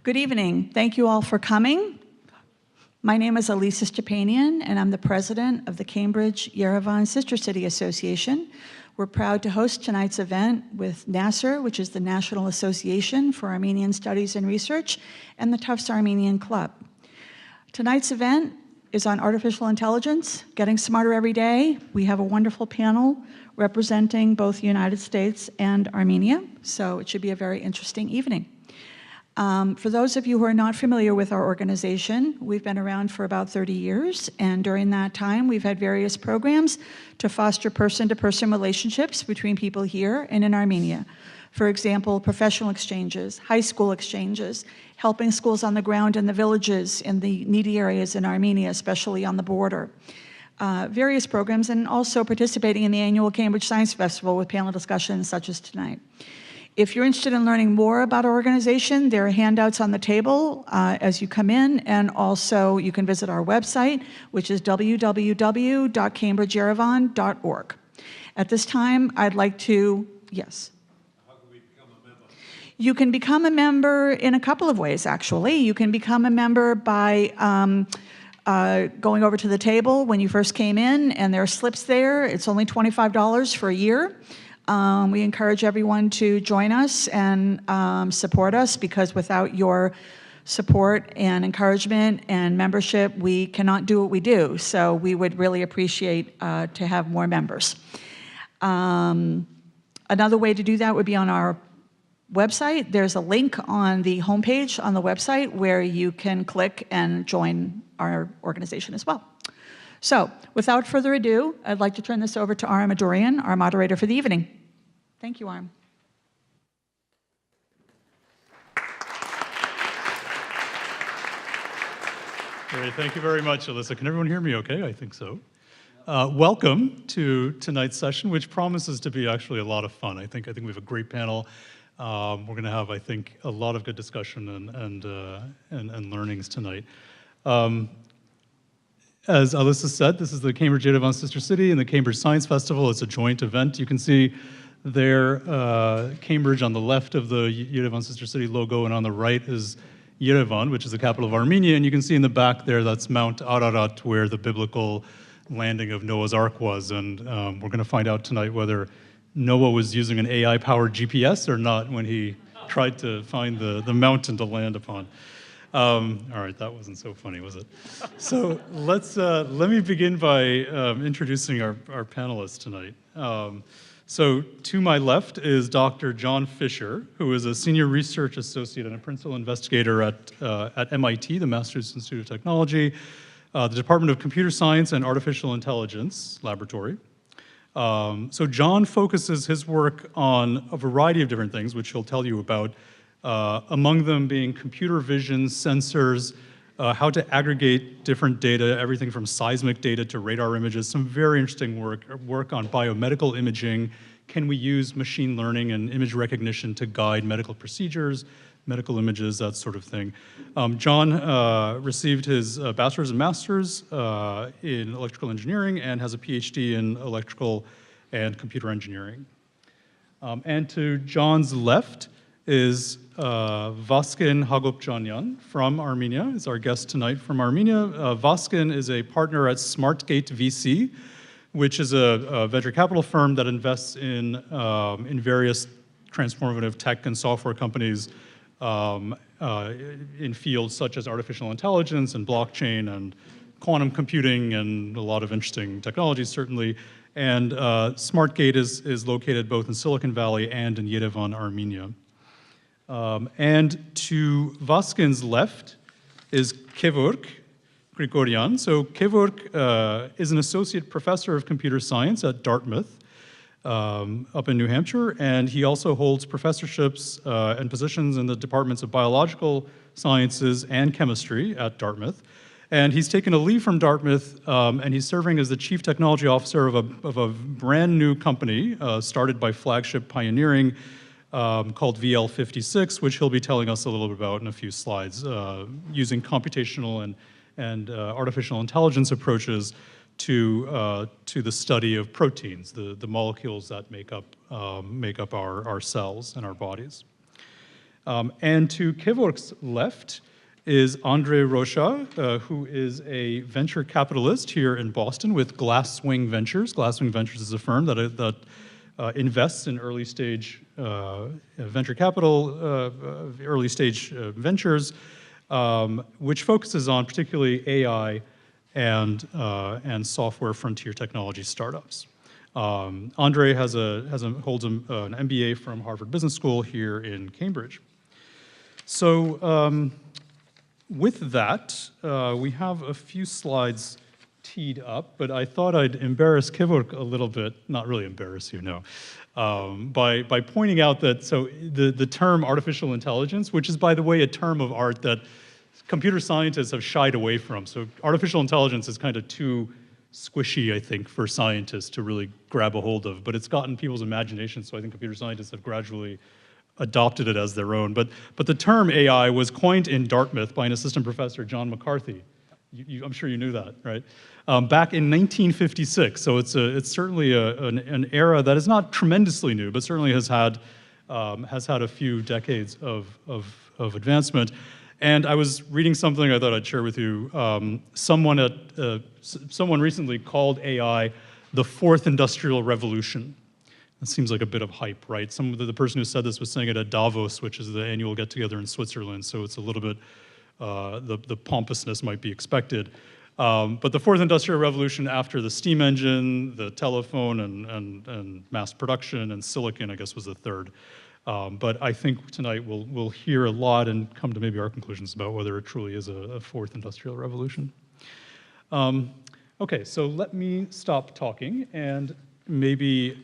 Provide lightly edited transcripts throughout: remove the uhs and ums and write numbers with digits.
Good evening. Thank you all for coming. My name is Elisa Stepanian, and I'm the president of the Cambridge-Yerevan Sister City Association. We're proud to host tonight's event with NASR, which is the National Association for Armenian Studies and Research, and the Tufts Armenian Club. Tonight's event is on artificial intelligence, getting smarter every day. We have a wonderful panel representing both the United States and Armenia, so it should be a very interesting evening. For those of you who are not familiar with our organization, we've been around for about 30 years, and during that time, we've had various programs to foster person-to-person relationships between people here and in Armenia. For example, professional exchanges, high school exchanges, helping schools on the ground in the villages in the needy areas in Armenia, especially on the border. Various programs, and also participating in the annual Cambridge Science Festival with panel discussions such as tonight. If you're interested in learning more about our organization, there are handouts on the table as you come in, and also you can visit our website, which is www.cambridgeyerevan.org. At this time, I'd like to, yes? How can we become a member? You can become a member in a couple of ways, actually. You can become a member by going over to the table when you first came in, and there are slips there. It's only $25 for a year. We encourage everyone to join us and support us, because without your support and encouragement and membership, we cannot do what we do. So we would really appreciate to have more members. Another way to do that would be on our website. There's a link on the homepage on the website where you can click and join our organization as well. So, without further ado, I'd like to turn this over to Aram Adorian, our moderator for the evening. Thank you, Aram. Great, thank you very much, Alyssa. Can everyone hear me okay? I think so. Welcome to tonight's session, which promises to be actually a lot of fun. I think we have a great panel. We're going to have, I think, a lot of good discussion and learnings tonight. As Alyssa said, this is the Cambridge-Yerevan Sister City and the Cambridge Science Festival. It's a joint event. You can see there Cambridge on the left of the Yerevan Sister City logo, and on the right is Yerevan, which is the capital of Armenia. And you can see in the back there, that's Mount Ararat, where the biblical landing of Noah's Ark was. And we're going to find out tonight whether Noah was using an AI-powered GPS or not when he tried to find the mountain to land upon. All right, that wasn't so funny, was it? So let me begin by introducing our panelists tonight. So to my left is Dr. John Fisher, who is a senior research associate and a principal investigator at MIT, the Massachusetts Institute of Technology, the Department of Computer Science and Artificial Intelligence Laboratory. So John focuses his work on a variety of different things, which he'll tell you about, among them being computer vision, sensors, how to aggregate different data, everything from seismic data to radar images, some very interesting work on biomedical imaging. Can we use machine learning and image recognition to guide medical procedures, medical images, that sort of thing. John received his bachelor's and master's in electrical engineering and has a PhD in electrical and computer engineering. And to John's left is Vaskin Hagopjanyan from Armenia, is our guest tonight from Armenia. Vaskin is a partner at SmartGate VC, which is a venture capital firm that invests in various transformative tech and software companies in fields such as artificial intelligence and blockchain and quantum computing and a lot of interesting technologies, certainly. And SmartGate is located both in Silicon Valley and in Yerevan, Armenia. And to Vaskin's left is Kevork Grigoryan. So Kevork is an associate professor of computer science at Dartmouth up in New Hampshire, and he also holds professorships and positions in the departments of biological sciences and chemistry at Dartmouth. And he's taken a leave from Dartmouth, and he's serving as the chief technology officer of a brand new company started by Flagship Pioneering, called VL56, which he'll be telling us a little bit about in a few slides, using computational and artificial intelligence approaches to the study of proteins, the molecules that make up our cells and our bodies. And to Kevork's left is Andre Rocha, who is a venture capitalist here in Boston with Glasswing Ventures. Glasswing Ventures is a firm that invests in early stage venture capital, early stage ventures, which focuses on particularly AI and software frontier technology startups. Andre holds an MBA from Harvard Business School here in Cambridge. So with that, we have a few slides teed up, but I thought I'd embarrass Kevork a little bit, not really embarrass you, no, by pointing out that, so the term artificial intelligence, which is, by the way, a term of art that computer scientists have shied away from. So artificial intelligence is kind of too squishy, I think, for scientists to really grab a hold of, but it's gotten people's imaginations, so I think computer scientists have gradually adopted it as their own. But the term AI was coined in Dartmouth by an assistant professor, John McCarthy. I'm sure you knew that, right? Back in 1956. So it's certainly an era that is not tremendously new, but certainly has had a few decades of advancement. And I was reading something I thought I'd share with you. Someone recently called AI the fourth industrial revolution. It seems like a bit of hype, right? The person who said this was saying it at Davos, which is the annual get-together in Switzerland, so it's a little bit, the pompousness might be expected. But the fourth industrial revolution after the steam engine, the telephone, and mass production, and silicon, I guess, was the third. But I think tonight we'll hear a lot and come to maybe our conclusions about whether it truly is a fourth industrial revolution. Okay, so let me stop talking and maybe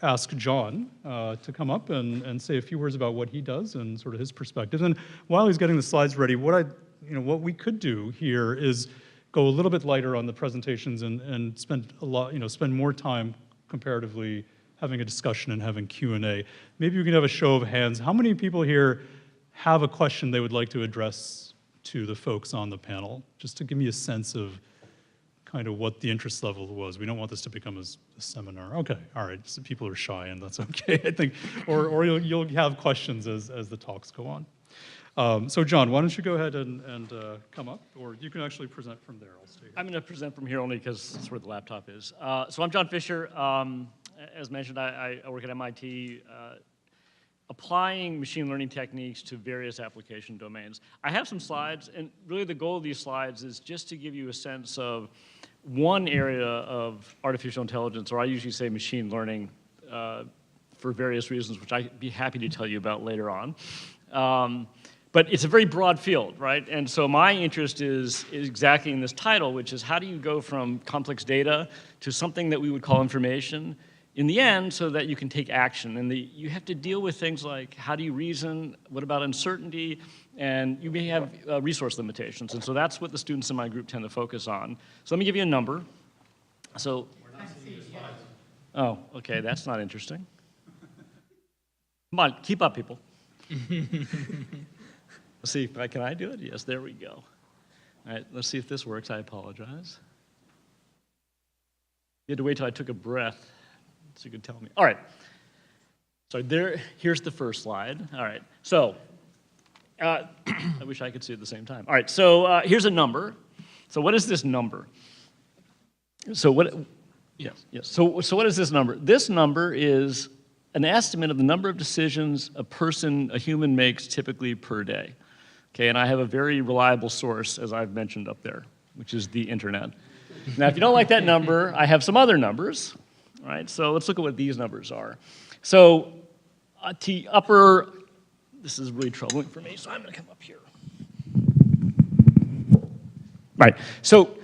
ask John to come up and say a few words about what he does and sort of his perspective. And while he's getting the slides ready, what we could do here is go a little bit lighter on the presentations and spend more time comparatively having a discussion and having Q&A. Maybe we can have a show of hands. How many people here have a question they would like to address to the folks on the panel, just to give me a sense of kind of what the interest level was? We don't want this to become a seminar. Okay, all right, so people are shy, and that's okay, I think. Or you'll have questions as the talks go on. So John, why don't you go ahead and come up, or you can actually present from there. I'll stay here. I'm going to present from here only because that's where the laptop is. So I'm John Fisher. As mentioned, I work at MIT applying machine learning techniques to various application domains. I have some slides, and really the goal of these slides is just to give you a sense of one area of artificial intelligence, or I usually say machine learning for various reasons, which I'd be happy to tell you about later on. But it's a very broad field, right? And so my interest is exactly in this title, which is how do you go from complex data to something that we would call information in the end so that you can take action. And you have to deal with things like how do you reason, what about uncertainty, and you may have resource limitations. And so that's what the students in my group tend to focus on. So let me give you a number. So, oh, okay, that's not interesting. Come on, keep up, people. Let's see, can I do it? Yes, there we go. All right, let's see if this works. I apologize. You had to wait till I took a breath so you could tell me. All right. So here's the first slide. All right. So I wish I could see it at the same time. All right. So here's a number. So what is this number? So what? Yes. Yes. So what is this number? This number is an estimate of the number of decisions a human makes typically per day. Okay. And I have a very reliable source, as I've mentioned up there, which is the internet. Now, if you don't like that number, I have some other numbers. All right, so let's look at what these numbers are. So this is really troubling for me, so I'm going to come up here. Right, so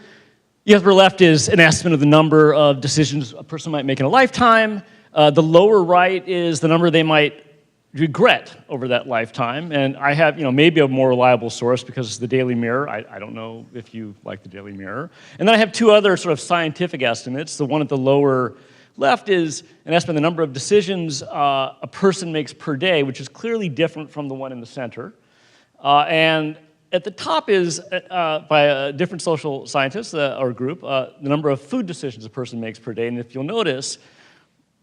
the upper left is an estimate of the number of decisions a person might make in a lifetime. The lower right is the number they might regret over that lifetime. And I have, maybe a more reliable source because it's the Daily Mirror. I don't know if you like the Daily Mirror. And then I have two other sort of scientific estimates. The one at the lower left is an estimate of the number of decisions a person makes per day, which is clearly different from the one in the center. And at the top is, by a different social scientist or group, the number of food decisions a person makes per day. And if you'll notice,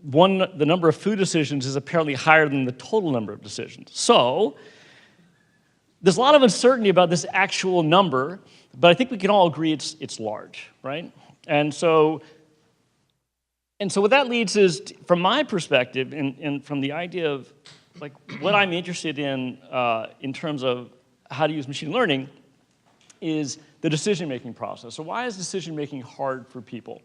the number of food decisions is apparently higher than the total number of decisions. So there's a lot of uncertainty about this actual number, but I think we can all agree it's large, right? And so what that leads is, from my perspective, and from the idea of like what I'm interested in terms of how to use machine learning, is the decision-making process. So why is decision-making hard for people?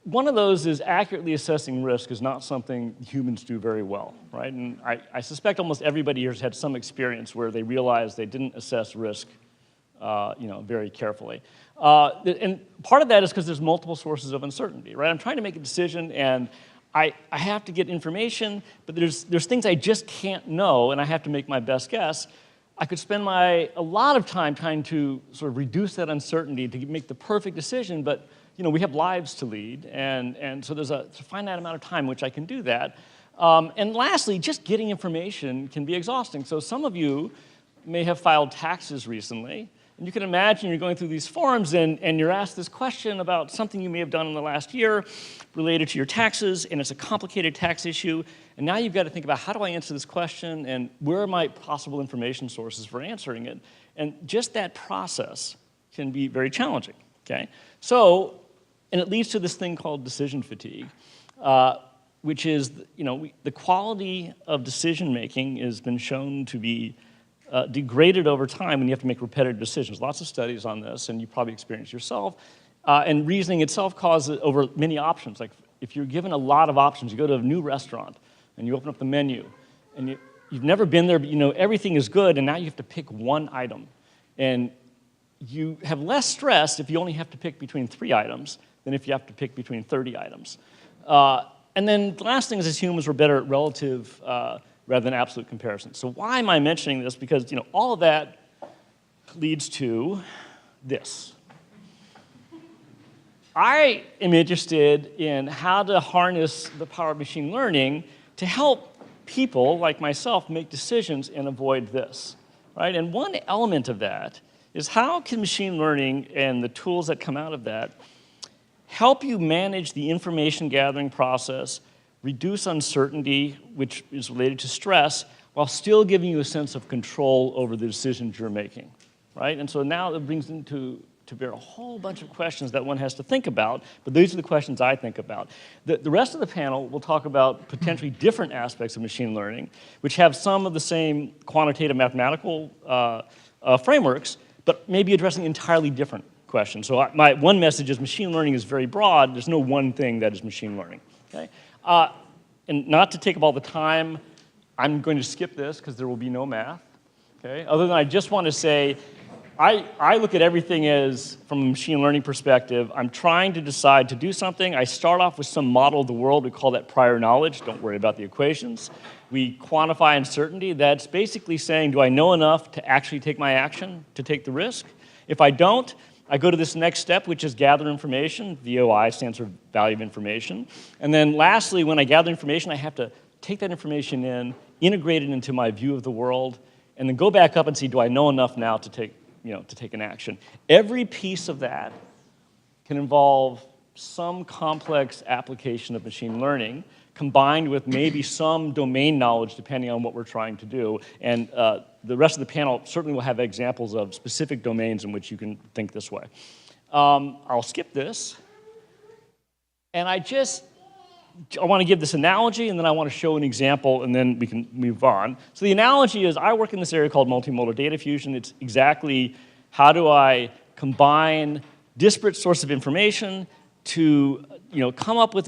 One of those is accurately assessing risk is not something humans do very well, right? And I suspect almost everybody here has had some experience where they realized they didn't assess risk very carefully. And part of that is because there's multiple sources of uncertainty, right? I'm trying to make a decision, and I have to get information, but there's things I just can't know, and I have to make my best guess. I could spend a lot of time trying to sort of reduce that uncertainty to make the perfect decision, but we have lives to lead, and so there's a finite amount of time in which I can do that. And lastly, just getting information can be exhausting. So some of you may have filed taxes recently, and you can imagine you're going through these forms and you're asked this question about something you may have done in the last year related to your taxes, and it's a complicated tax issue, and now you've got to think about, how do I answer this question, and where are my possible information sources for answering it? And just that process can be very challenging, okay? So, and it leads to this thing called decision fatigue, which is, the quality of decision-making has been shown to be degraded over time when you have to make repetitive decisions. Lots of studies on this, and you probably experienced yourself. And reasoning itself causes over many options. Like if you're given a lot of options, you go to a new restaurant, and you open up the menu, and you've never been there, but everything is good, and now you have to pick one item. And you have less stress if you only have to pick between 3 items than if you have to pick between 30 items. And then the last thing is, as humans, we're better at relative rather than absolute comparison. So why am I mentioning this? Because all of that leads to this. I am interested in how to harness the power of machine learning to help people like myself make decisions and avoid this, right? And one element of that is, how can machine learning and the tools that come out of that help you manage the information gathering process, reduce uncertainty, which is related to stress, while still giving you a sense of control over the decisions you're making, right? And so now it brings into bear a whole bunch of questions that one has to think about, but these are the questions I think about. The rest of the panel will talk about potentially different aspects of machine learning, which have some of the same quantitative mathematical frameworks, but maybe addressing entirely different questions. So my one message is, machine learning is very broad. There's no one thing that is machine learning, okay? And not to take up all the time, I'm going to skip this because there will be no math, okay? Other than I just want to say, I look at everything as, from a machine learning perspective, I'm trying to decide to do something. I start off with some model of the world. We call that prior knowledge. Don't worry about the equations. We quantify uncertainty. That's basically saying, do I know enough to actually take my action, to take the risk? If I don't, I go to this next step, which is gather information. VOI stands for value of information. And then lastly, when I gather information, I have to take that information in, integrate it into my view of the world, and then go back up and see, do I know enough now to take an action? Every piece of that can involve some complex application of machine learning, combined with maybe some domain knowledge, depending on what we're trying to do. And the rest of the panel certainly will have examples of specific domains in which you can think this way. I'll skip this. And I want to give this analogy, and then I want to show an example, and then we can move on. So the analogy is, I work in this area called multimodal data fusion. It's exactly, how do I combine disparate sources of information to come up with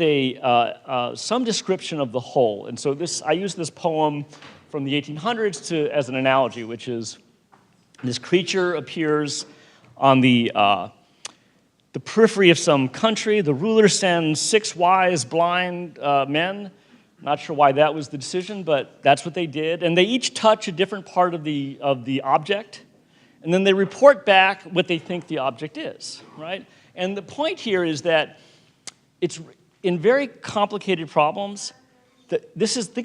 some description of the whole. And so I use this poem from the 1800s as an analogy, which is, this creature appears on the periphery of some country. The ruler sends 6 wise blind men. Not sure why that was the decision, but that's what they did. And they each touch a different part of the object, and then they report back what they think the object is, right? And the point here is that it's in very complicated problems. Think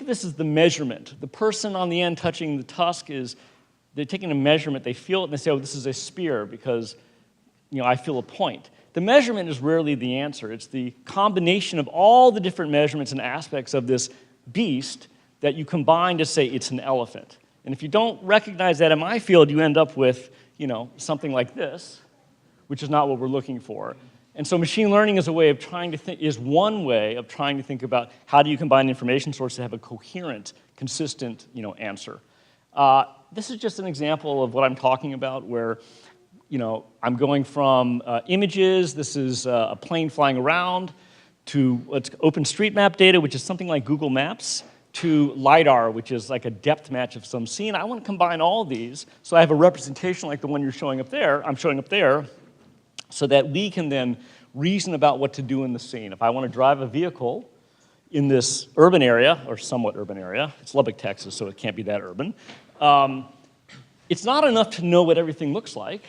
of this as the measurement. The person on the end touching the tusk they're taking a measurement. They feel it and they say, oh, this is a spear, because I feel a point. The measurement is rarely the answer. It's the combination of all the different measurements and aspects of this beast that you combine to say it's an elephant. And if you don't recognize that in my field, you end up with, something like this, which is not what we're looking for. And so machine learning is a way of one way of trying to think about how do you combine information sources to have a coherent, consistent, answer. This is just an example of what I'm talking about, where, I'm going from images. This is a plane flying around, to OpenStreetMap data, which is something like Google Maps, to LiDAR, which is like a depth match of some scene. I want to combine all these, so I have a representation like the one you're showing up there. I'm showing up there, so that we can then reason about what to do in the scene. If I want to drive a vehicle in this urban area, or somewhat urban area, it's Lubbock, Texas, so it can't be that urban, it's not enough to know what everything looks like.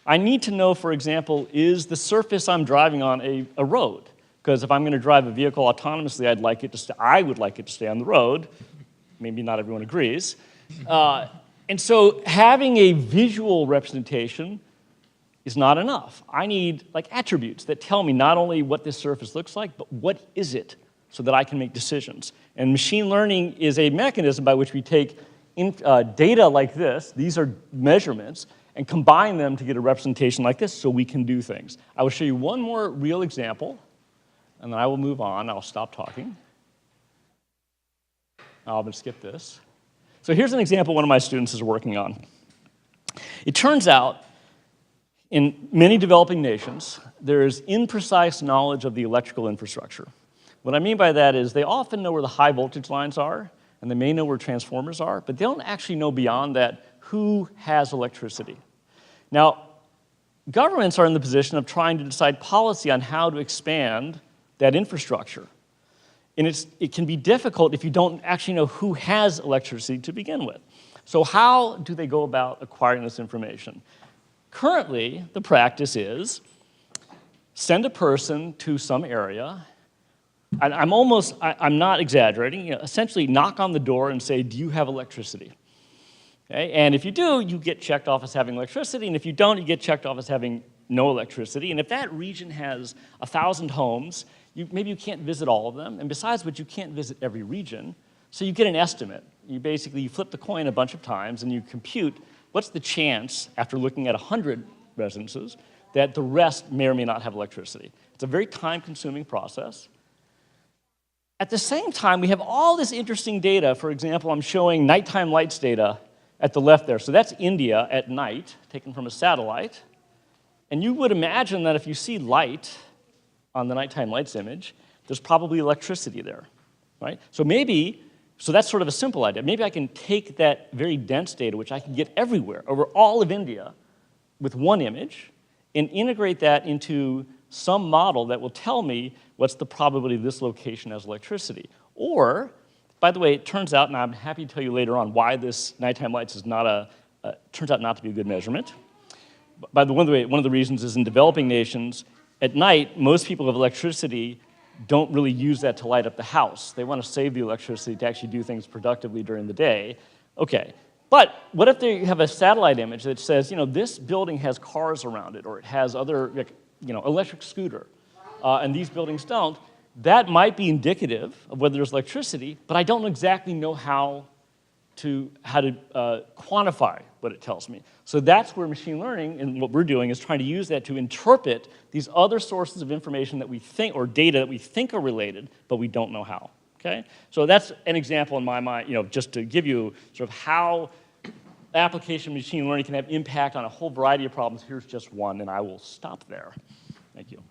I need to know, for example, is the surface I'm driving on a road? Because if I'm going to drive a vehicle autonomously, I would like it to stay on the road. Maybe not everyone agrees. And so having a visual representation is not enough. I need attributes that tell me not only what this surface looks like, but what is it, so that I can make decisions. And machine learning is a mechanism by which we take data like this, these are measurements, and combine them to get a representation like this so we can do things. I will show you one more real example, and then I will move on. I'll stop talking. I'm going to skip this. So here's an example one of my students is working on. It turns out, in many developing nations, there is imprecise knowledge of the electrical infrastructure. What I mean by that is they often know where the high voltage lines are, and they may know where transformers are, but they don't actually know beyond that who has electricity. Now, governments are in the position of trying to decide policy on how to expand that infrastructure. And it can be difficult if you don't actually know who has electricity to begin with. So how do they go about acquiring this information? Currently, the practice is send a person to some area, and I'm not exaggerating, essentially knock on the door and say, do you have electricity? Okay? And if you do, you get checked off as having electricity, and if you don't, you get checked off as having no electricity. And if that region has 1,000 homes, maybe you can't visit all of them, and besides which, you can't visit every region, so you get an estimate. You flip the coin a bunch of times, and you compute what's the chance, after looking at 100 residences, that the rest may or may not have electricity. It's a very time-consuming process. At the same time, we have all this interesting data. For example, I'm showing nighttime lights data at the left there. So that's India at night, taken from a satellite. And you would imagine that if you see light on the nighttime lights image, there's probably electricity there, right? So that's sort of a simple idea. Maybe I can take that very dense data, which I can get everywhere, over all of India, with one image, and integrate that into some model that will tell me what's the probability this location has electricity. Or, by the way, it turns out, and I'm happy to tell you later on why this nighttime lights is turns out not to be a good measurement. By the way, one of the reasons is in developing nations, at night, most people with electricity don't really use that to light up the house. They want to save the electricity to actually do things productively during the day. Okay, but what if they have a satellite image that says, this building has cars around it, or it has other, electric scooter, and these buildings don't? That might be indicative of whether there's electricity, but I don't exactly know how to quantify what it tells me. So that's where machine learning, and what we're doing, is trying to use that to interpret these other sources of information that we think, or data that we think are related, but we don't know how, okay? So that's an example in my mind, just to give you sort of how application of machine learning can have impact on a whole variety of problems. Here's just one, and I will stop there. Thank you.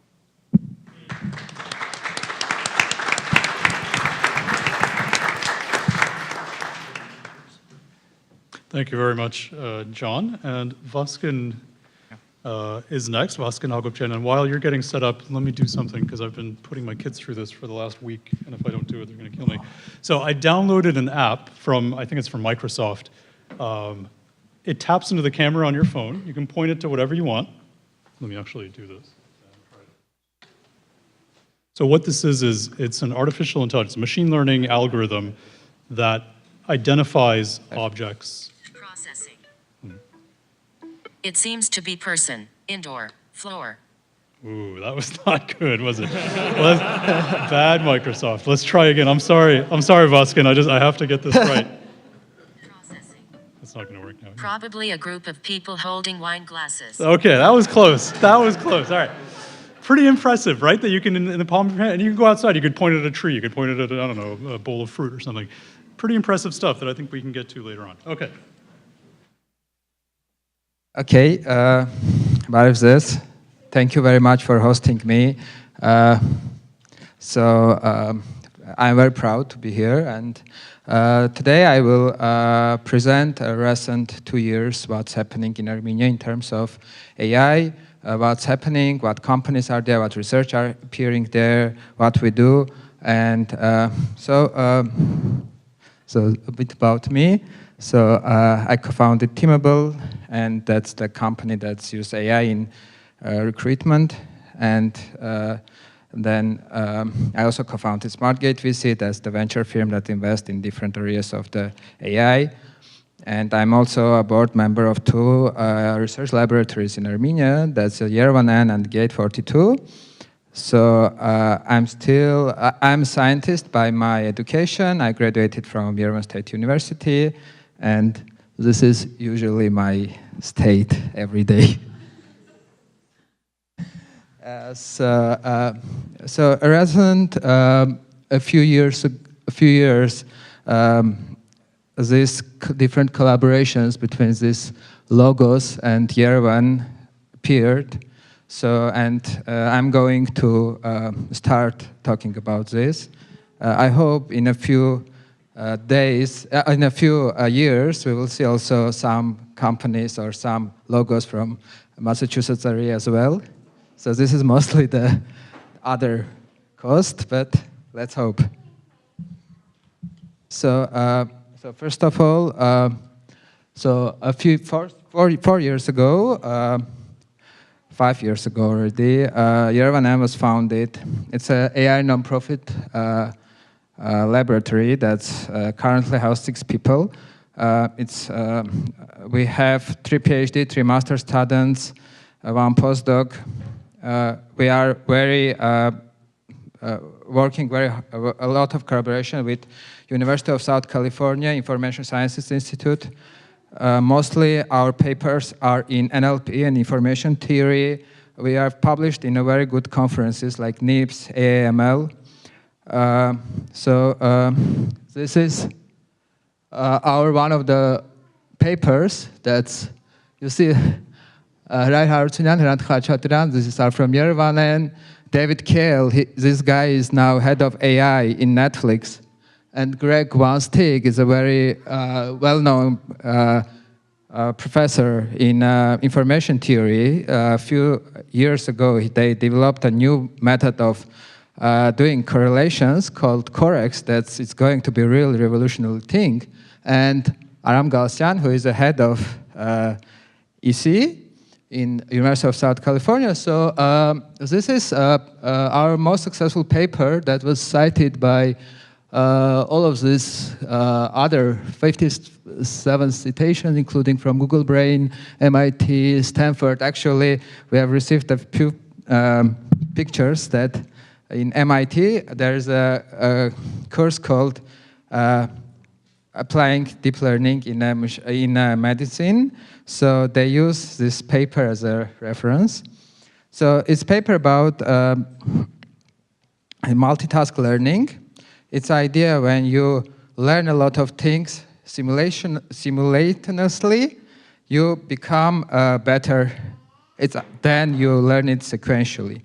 Thank you very much, John. And Vaskin is next, Vaskin Agopchen. And while you're getting set up, let me do something, because I've been putting my kids through this for the last week, and if I don't do it, they're going to kill me. So I downloaded an app I think it's from Microsoft. It taps into the camera on your phone. You can point it to whatever you want. Let me actually do this. So what this is it's an artificial intelligence, a machine learning algorithm that identifies objects. Processing. It seems to be person, indoor. Floor. Ooh, that was not good, was it? Bad Microsoft. Let's try again. I'm sorry, Vaskin. I have to get this right. Processing. It's not going to work now. Probably a group of people holding wine glasses. Okay, that was close. That was close. All right. Pretty impressive, right? That you can, in the palm of your hand, and you can go outside. You could point it at a tree. You could point it at, I don't know, a bowl of fruit or something. Pretty impressive stuff that I think we can get to later on. Okay. Okay, what is this? Thank you very much for hosting me. I'm very proud to be here, and today I will present a recent 2 years what's happening in Armenia in terms of AI, what's happening, what companies are there, what research are appearing there, what we do, and so a bit about me. So I co-founded Teamable, and that's the company that's used AI in recruitment. And then I also co-founded SmartGate VC, that's the venture firm that invests in different areas of the AI. And I'm also a board member of 2 research laboratories in Armenia, that's Yerevan and Gate 42. So I'm a scientist by my education. I graduated from Yerevan State University, and this is usually my state every day. So around a few years, these different collaborations between these logos and Yerevan appeared. So, I'm going to start talking about this. I hope in a few years, we will see also some companies or some logos from Massachusetts area as well. So this is mostly the other cost, but let's hope. So, first of all, four years ago, 5 years ago already, Yerevan was founded. It's an AI nonprofit laboratory that's currently house 6 people. We have 3 PhD, 3 master students, 1 postdoc. We are working a lot of collaboration with University of South California Information Sciences Institute. Mostly our papers are in NLP and information theory. We have published in a very good conferences like NIPS, AAML. This is one of the papers that's, you see, Ray Harutunian, Hrant Khachaturian, this is from Yerevan, and David Kale, this guy is now head of AI in Netflix. And Greg Wanstig is a very well-known professor in information theory. A few years ago, they developed a new method of doing correlations called Corex. It's going to be a real revolutionary thing. And Aram Galsyan, who is the head of EC in University of South California. So this is our most successful paper that was cited by all of these other 57 citations, including from Google Brain, MIT, Stanford. Actually, we have received a few pictures that in MIT, there is a course called Applying Deep Learning in Medicine. So they use this paper as a reference. So it's a paper about multitask learning. It's idea when you learn a lot of things simultaneously, you become better. Then you learn it sequentially.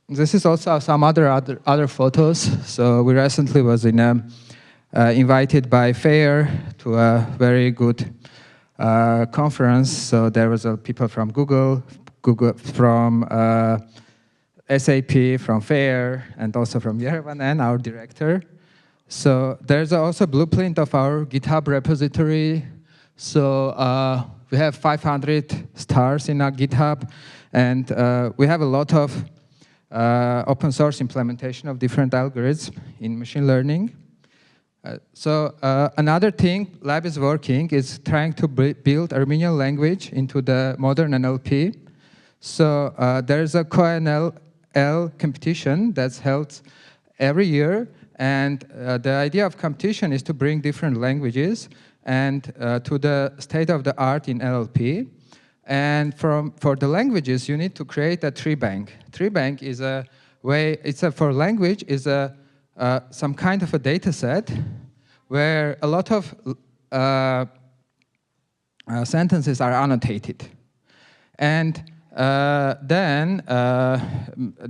This is also some other photos. So we recently was invited by FAIR to a very good conference. So there was people from Google from SAP, from FAIR, and also from Yerevan, and our director. So there's also a blueprint of our GitHub repository. So we have 500 stars in our GitHub, and we have a lot of open source implementation of different algorithms in machine learning. Another thing lab is working is trying to build Armenian language into the modern NLP. So there's a Co-NLL competition that's held every year, and the idea of competition is to bring different languages and to the state of the art in NLP. And for the languages, you need to create a tree bank. Tree bank is a way, for language, is some kind of a data set where a lot of sentences are annotated. And then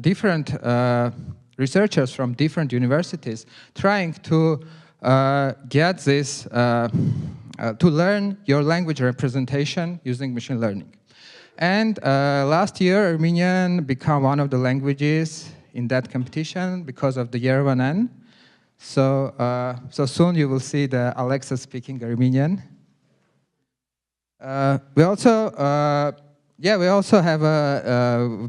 different researchers from different universities trying to get this, to learn your language representation using machine learning. And last year, Armenian became one of the languages in that competition because of the Yerevan N. So soon you will see the Alexa speaking Armenian. We also have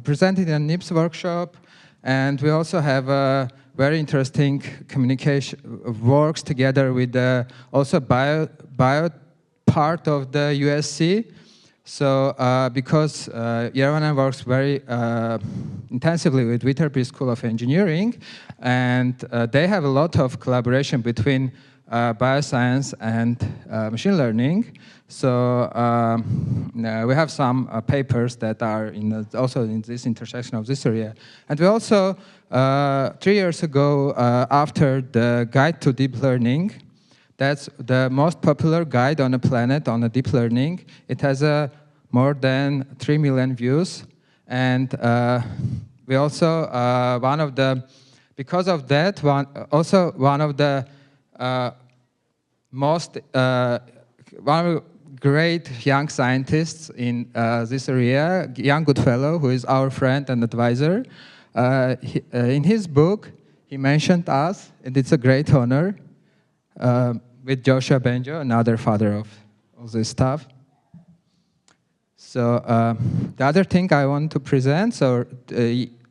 presented a NIPS workshop, and we also have a very interesting communication works together with the also bio part of the USC. So because Yerevan works very intensively with Viterbi School of Engineering, and they have a lot of collaboration between bioscience and machine learning. So we have some papers that are also in this intersection of this area. And we also, 3 years ago, after the Guide to Deep Learning, that's the most popular guide on the planet on the deep learning. It has more than 3 million views. And we also, because of that, one of the one of the great young scientists in this area, young Goodfellow, who is our friend and advisor. In his book, he mentioned us, and it's a great honor, with Joshua Benjo, another father of all this stuff. So the other thing I want to present, so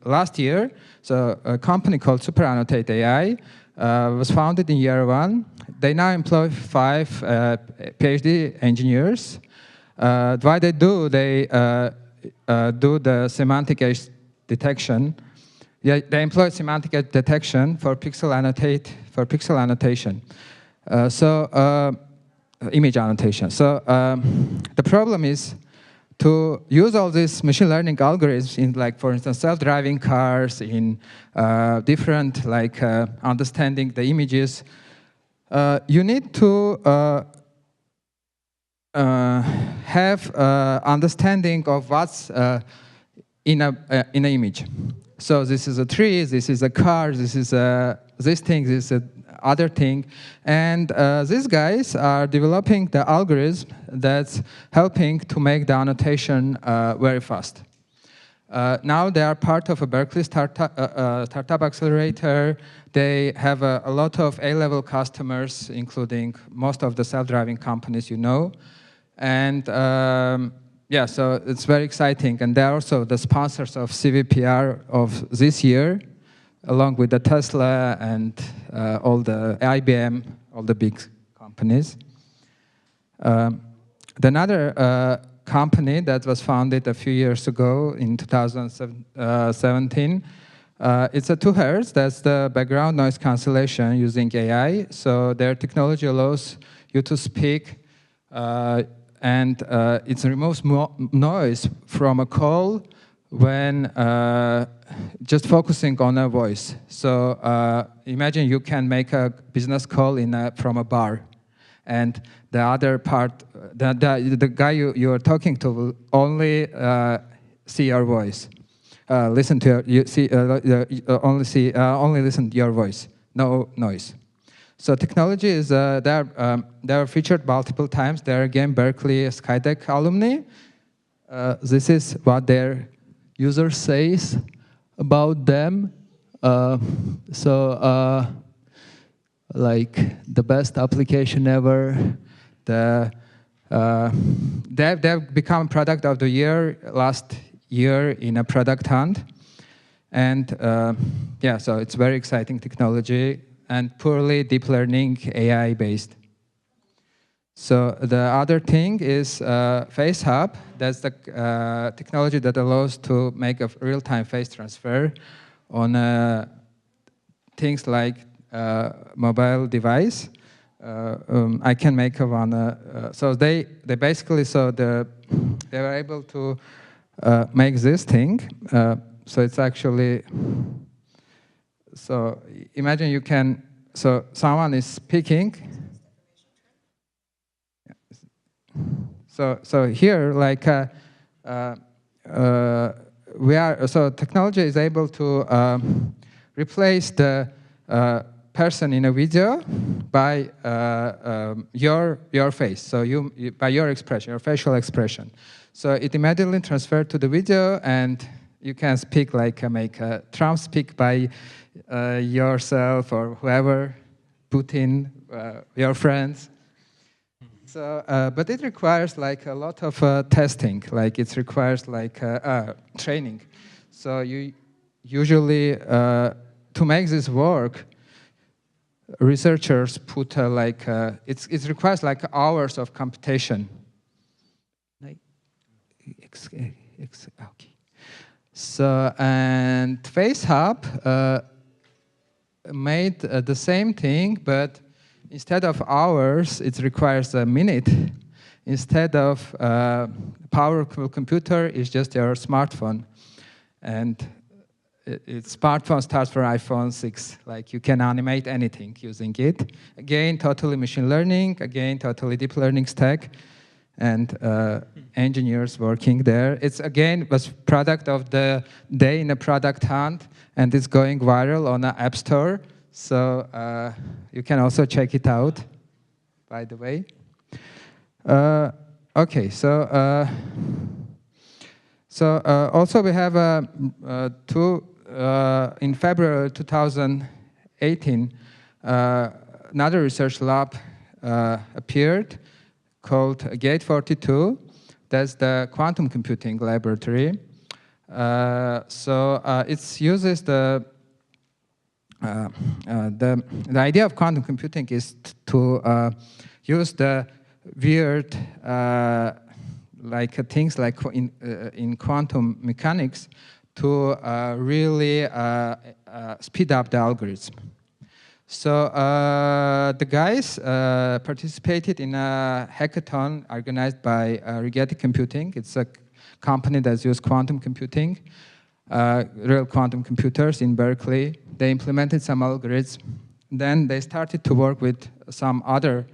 last year, so a company called Untitled AI was founded in Yerevan. They now employ 5 PhD engineers. What they do, they do the semantic edge detection. Yeah, they employ semantic edge detection for pixel annotation. Image annotation. So the problem is to use all these machine learning algorithms in, like, for instance, self-driving cars, in different, like, understanding the images. You need to have understanding of what's in an image. So this is a tree, this is a car, this is this thing, this is other thing. And these guys are developing the algorithm that's helping to make the annotation very fast. Now they are part of a Berkeley startup accelerator. They have a lot of A-level customers, including most of the self-driving companies you know. And yeah, so it's very exciting. And they're also the sponsors of CVPR of this year, along with the Tesla and all the IBM, all the big companies. Another company that was founded a few years ago in 2017, it's a 2 Hz. That's the background noise cancellation using AI. So their technology allows you to speak, and it removes noise from a call when just focusing on a voice. So imagine you can make a business call from a bar, and the other part, the guy you are talking to will only see your voice, listen to only listen to your voice, no noise. So technology is they are featured multiple times. They're again Berkeley Skydeck alumni. This is what their user says about them. Like the best application ever. They've become product of the year last year in a product hunt. And yeah, so it's very exciting technology. and purely deep learning AI based. So the other thing is FaceHub. That's the technology that allows to make a real-time face transfer on things like mobile device. I can make one. So they basically they were able to make this thing. So it's actually, so imagine you can, so someone is speaking. So here, like, so technology is able to replace the person in a video by your face. So by your expression, your facial expression. So it immediately transferred to the video, and you can speak like make Trump speak by yourself or whoever, Putin, your friends. So, but it requires like a lot of testing. Like it requires like training. So you usually to make this work, researchers put it requires like hours of computation. Like, okay. So and FaceHub made the same thing, but instead of hours, it requires a minute. Instead of powerful computer, it's just your smartphone. And smartphone starts for iPhone 6. Like you can animate anything using it. Again, totally machine learning. Again, totally deep learning stack. And engineers working there. It's again was product of the day in a product hunt, and it's going viral on an app store. So you can also check it out, by the way. Okay, so also we have in February 2018, another research lab appeared called Gate 42. That's the quantum computing laboratory. It uses the idea of quantum computing is to use the weird things like in quantum mechanics to really speed up the algorithm. So the guys participated in a hackathon organized by Rigetti Computing. It's a company that uses quantum computing, real quantum computers in Berkeley. They implemented some algorithms. Then they started to work with some other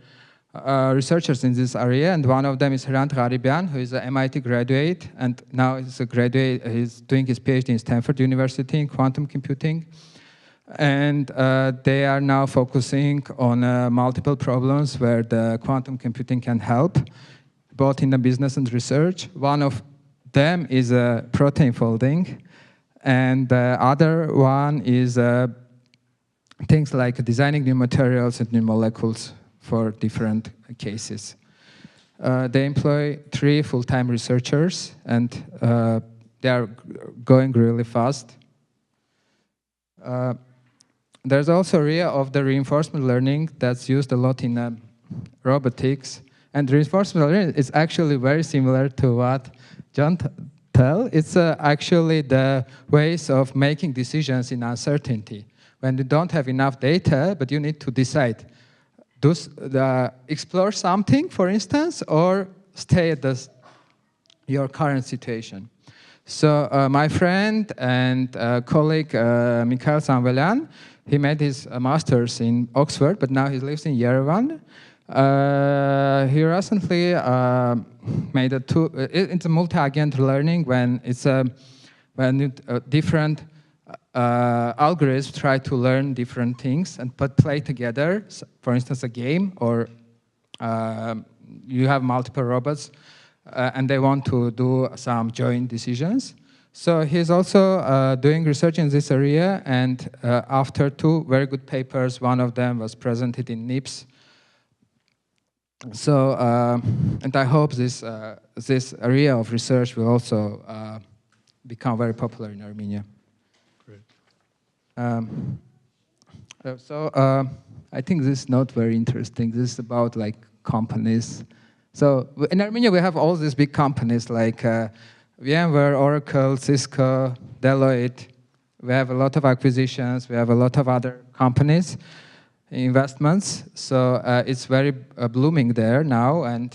researchers in this area, and one of them is Hrant Gharibian, who is an MIT graduate, and now he's a graduate. He's doing his PhD in Stanford University in quantum computing. And they are now focusing on multiple problems where the quantum computing can help, both in the business and research. One of them is protein folding, and the other one is things like designing new materials and new molecules for different cases. They employ 3 full-time researchers, and they are going really fast. There's also area of the reinforcement learning that's used a lot in robotics. And reinforcement learning is actually very similar to what John tell. It's actually the ways of making decisions in uncertainty. When you don't have enough data, but you need to decide, explore something, for instance, or stay at your current situation. So my friend and colleague, Mikhail Samvelyan, he made his master's in Oxford, but now he lives in Yerevan. He recently made it's a multi-agent learning when different algorithms try to learn different things and play together. For instance, a game, or you have multiple robots and they want to do some joint decisions. So he's also doing research in this area, and after 2 very good papers, one of them was presented in NIPS. So, and I hope this area of research will also become very popular in Armenia. Great. I think this is not very interesting. This is about like companies. So in Armenia, we have all these big companies like VMware, Oracle, Cisco, Deloitte. We have a lot of acquisitions. We have a lot of other companies, investments. So it's very blooming there now. And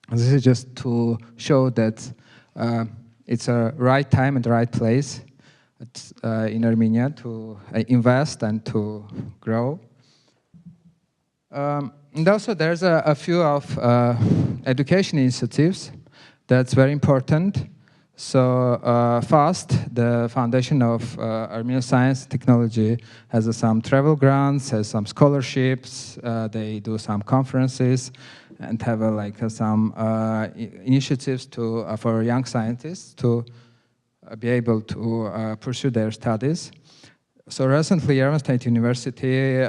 this is just to show that it's a right time and the right place in Armenia to invest and to grow. And also there's a few of education initiatives that's very important. So FAST, the Foundation of Armenian Science and Technology, has some travel grants, has some scholarships, they do some conferences, and have some initiatives for young scientists to be able to pursue their studies. So recently, Yerevan State University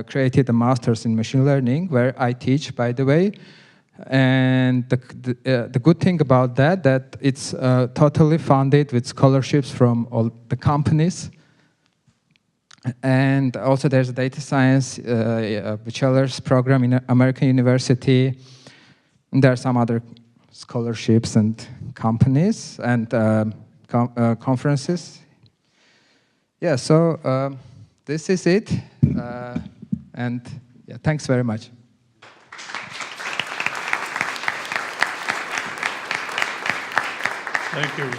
created a master's in machine learning, where I teach, by the way. And the good thing about that it's totally funded with scholarships from all the companies. And also there's a data science bachelor's program in American University. And there are some other scholarships and companies and conferences. Yeah, so this is it. And yeah, thanks very much. Thank you.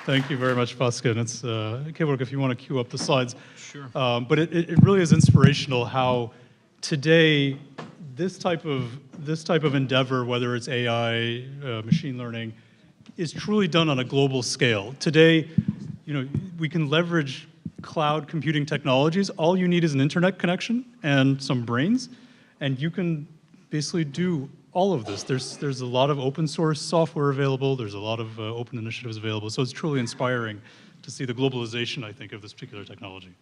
Thank you very much, Pascal. It's Kevork, if you want to cue up the slides. Sure. But it really is inspirational how today this type of endeavor, whether it's AI, machine learning, is truly done on a global scale. Today, we can leverage cloud computing technologies. All you need is an internet connection and some brains, and you can basically do all of this. There's a lot of open source software available. There's a lot of open initiatives available. So it's truly inspiring to see the globalization, I think, of this particular technology.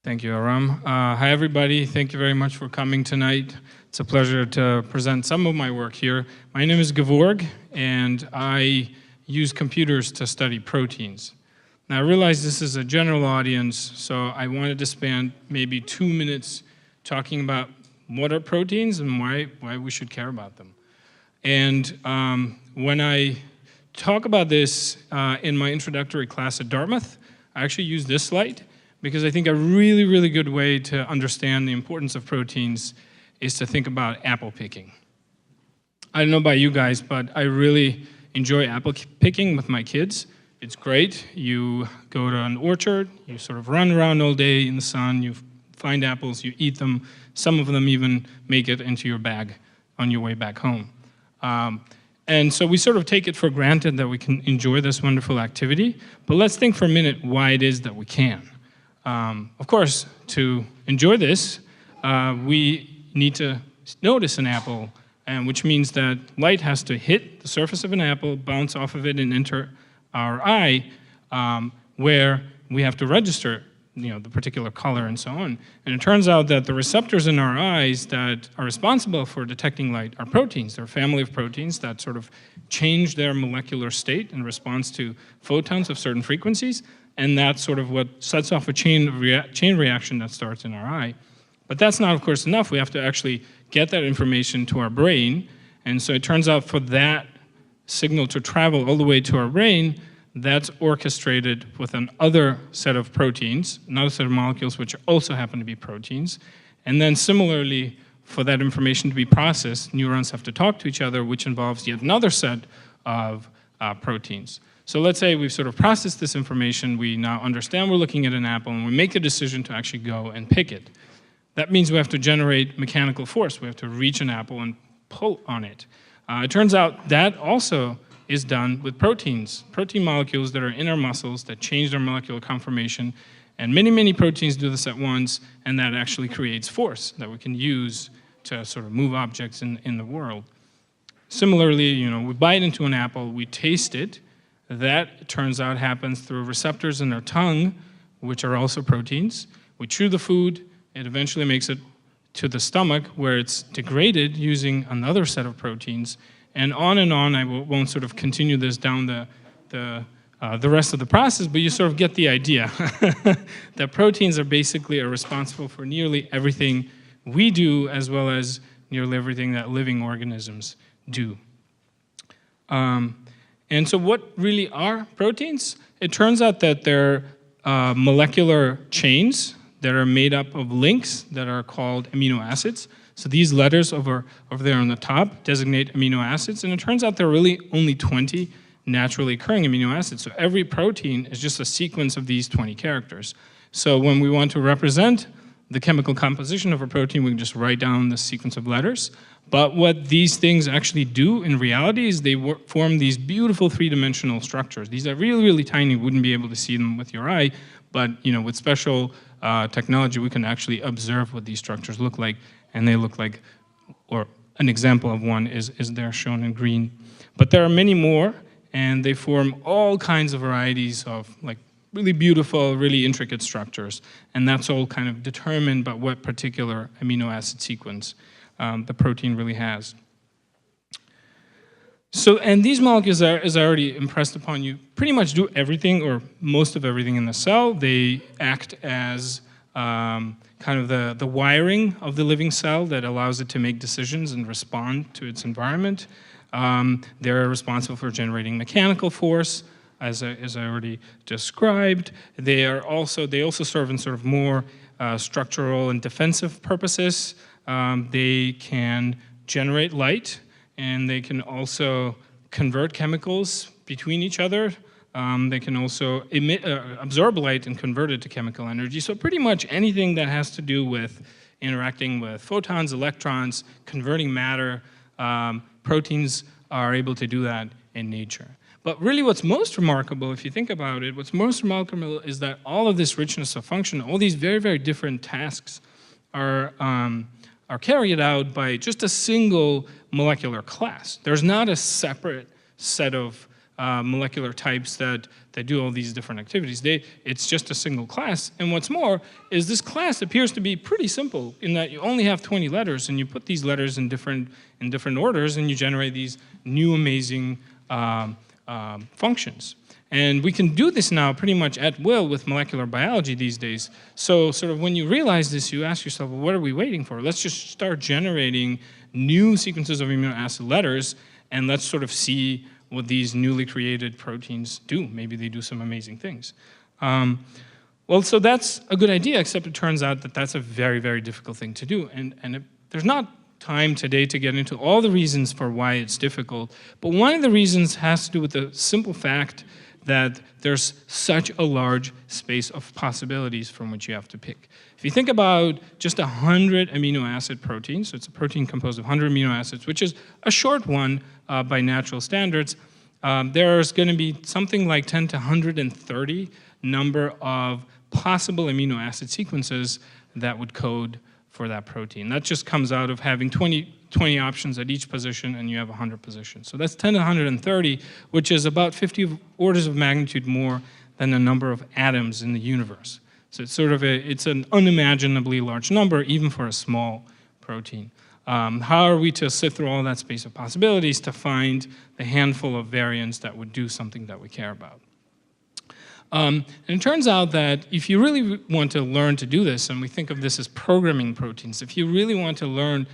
Thank you, Aram. Hi, everybody. Thank you very much for coming tonight. It's a pleasure to present some of my work here. My name is Gevorg, and I use computers to study proteins. Now, I realize this is a general audience, so I wanted to spend maybe 2 minutes talking about what are proteins and why we should care about them. And when I talk about this in my introductory class at Dartmouth, I actually use this slide because I think a really, really good way to understand the importance of proteins is to think about apple picking. I don't know about you guys, but I really enjoy apple picking with my kids. It's great. You go to an orchard, you sort of run around all day in the sun, you find apples, you eat them. Some of them even make it into your bag on your way back home. And so we sort of take it for granted that we can enjoy this wonderful activity, but let's think for a minute why it is that we can. Of course, to enjoy this, we need to notice an apple, and which means that light has to hit the surface of an apple, bounce off of it, and enter our eye, where we have to register the particular color and so on. And it turns out that the receptors in our eyes that are responsible for detecting light are proteins. They're a family of proteins that sort of change their molecular state in response to photons of certain frequencies, and that's sort of what sets off a chain reaction that starts in our eye. But that's not, of course, enough. We have to actually get that information to our brain, and so it turns out for that signal to travel all the way to our brain, that's orchestrated with another set of proteins, another set of molecules which also happen to be proteins. And then similarly, for that information to be processed, neurons have to talk to each other, which involves yet another set of proteins. So let's say we've sort of processed this information, we now understand we're looking at an apple, and we make a decision to actually go and pick it. That means we have to generate mechanical force. We have to reach an apple and pull on it. It turns out that also is done with proteins, protein molecules that are in our muscles that change their molecular conformation. And many, many proteins do this at once, and that actually creates force that we can use to sort of move objects in the world. Similarly, we bite into an apple, we taste it. That, it turns out, happens through receptors in our tongue, which are also proteins. We chew the food, it eventually makes it to the stomach, where it's degraded using another set of proteins. And on, I won't sort of continue this down the the rest of the process, but you sort of get the idea that proteins are basically responsible for nearly everything we do, as well as nearly everything that living organisms do. And so what really are proteins? It turns out that they're molecular chains that are made up of links that are called amino acids. So these letters over there on the top designate amino acids, and it turns out there are really only 20 naturally occurring amino acids. So every protein is just a sequence of these 20 characters. So when we want to represent the chemical composition of a protein, we can just write down the sequence of letters. But what these things actually do in reality is they form these beautiful three-dimensional structures. These are really, really tiny. You wouldn't be able to see them with your eye, but with special technology, we can actually observe what these structures look like, and they look like, or an example of one is there shown in green. But there are many more, and they form all kinds of varieties of really beautiful, really intricate structures, and that's all kind of determined by what particular amino acid sequence the protein really has. So, and these molecules, as I already impressed upon you, pretty much do everything, or most of everything in the cell. They act as kind of the wiring of the living cell that allows it to make decisions and respond to its environment. They're responsible for generating mechanical force, as I already described. They also serve in sort of more structural and defensive purposes. They can generate light, and they can also convert chemicals between each other. They can also absorb light and convert it to chemical energy. So pretty much anything that has to do with interacting with photons, electrons, converting matter, proteins are able to do that in nature. But really what's most remarkable, if you think about it, what's most remarkable is that all of this richness of function, all these very, very different tasks are carried out by just a single molecular class. There's not a separate set of molecular types that do all these different activities. It's just a single class. And what's more is this class appears to be pretty simple in that you only have 20 letters, and you put these letters in different orders, and you generate these new amazing functions. And we can do this now pretty much at will with molecular biology these days. So sort of when you realize this, you ask yourself, well, what are we waiting for? Let's just start generating new sequences of amino acid letters, and let's sort of see what these newly created proteins do. Maybe they do some amazing things. Well, so that's a good idea, except it turns out that that's a very, very difficult thing to do. And there's not time today to get into all the reasons for why it's difficult, but one of the reasons has to do with the simple fact that there's such a large space of possibilities from which you have to pick. If you think about just 100 amino acid proteins, so it's a protein composed of 100 amino acids, which is a short one by natural standards, there's going to be something like 10 to 130 number of possible amino acid sequences that would code for that protein. That just comes out of having 20 options at each position, and you have 100 positions. So that's 10 to 130, which is about 50 orders of magnitude more than the number of atoms in the universe. So it's sort of it's an unimaginably large number, even for a small protein. How are we to sift through all that space of possibilities to find the handful of variants that would do something that we care about? And it turns out that if you really want to learn to do this, and we think of this as programming proteins, if you really want to learn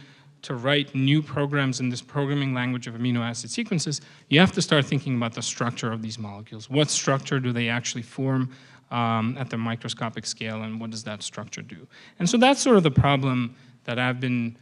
to write new programs in this programming language of amino acid sequences, you have to start thinking about the structure of these molecules. What structure do they actually form at the microscopic scale, and what does that structure do? And so that's sort of the problem that I've been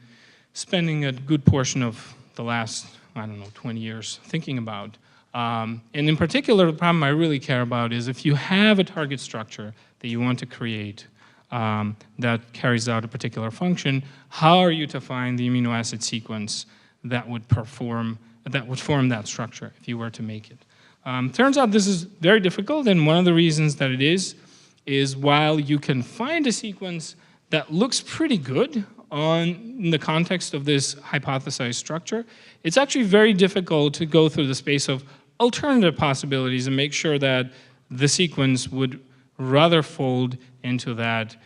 spending a good portion of the last, 20 years thinking about. And in particular, the problem I really care about is if you have a target structure that you want to create that carries out a particular function, how are you to find the amino acid sequence that would form that structure if you were to make it? Turns out this is very difficult, and one of the reasons that it is while you can find a sequence that looks pretty good in the context of this hypothesized structure, it's actually very difficult to go through the space of alternative possibilities and make sure that the sequence would rather fold into that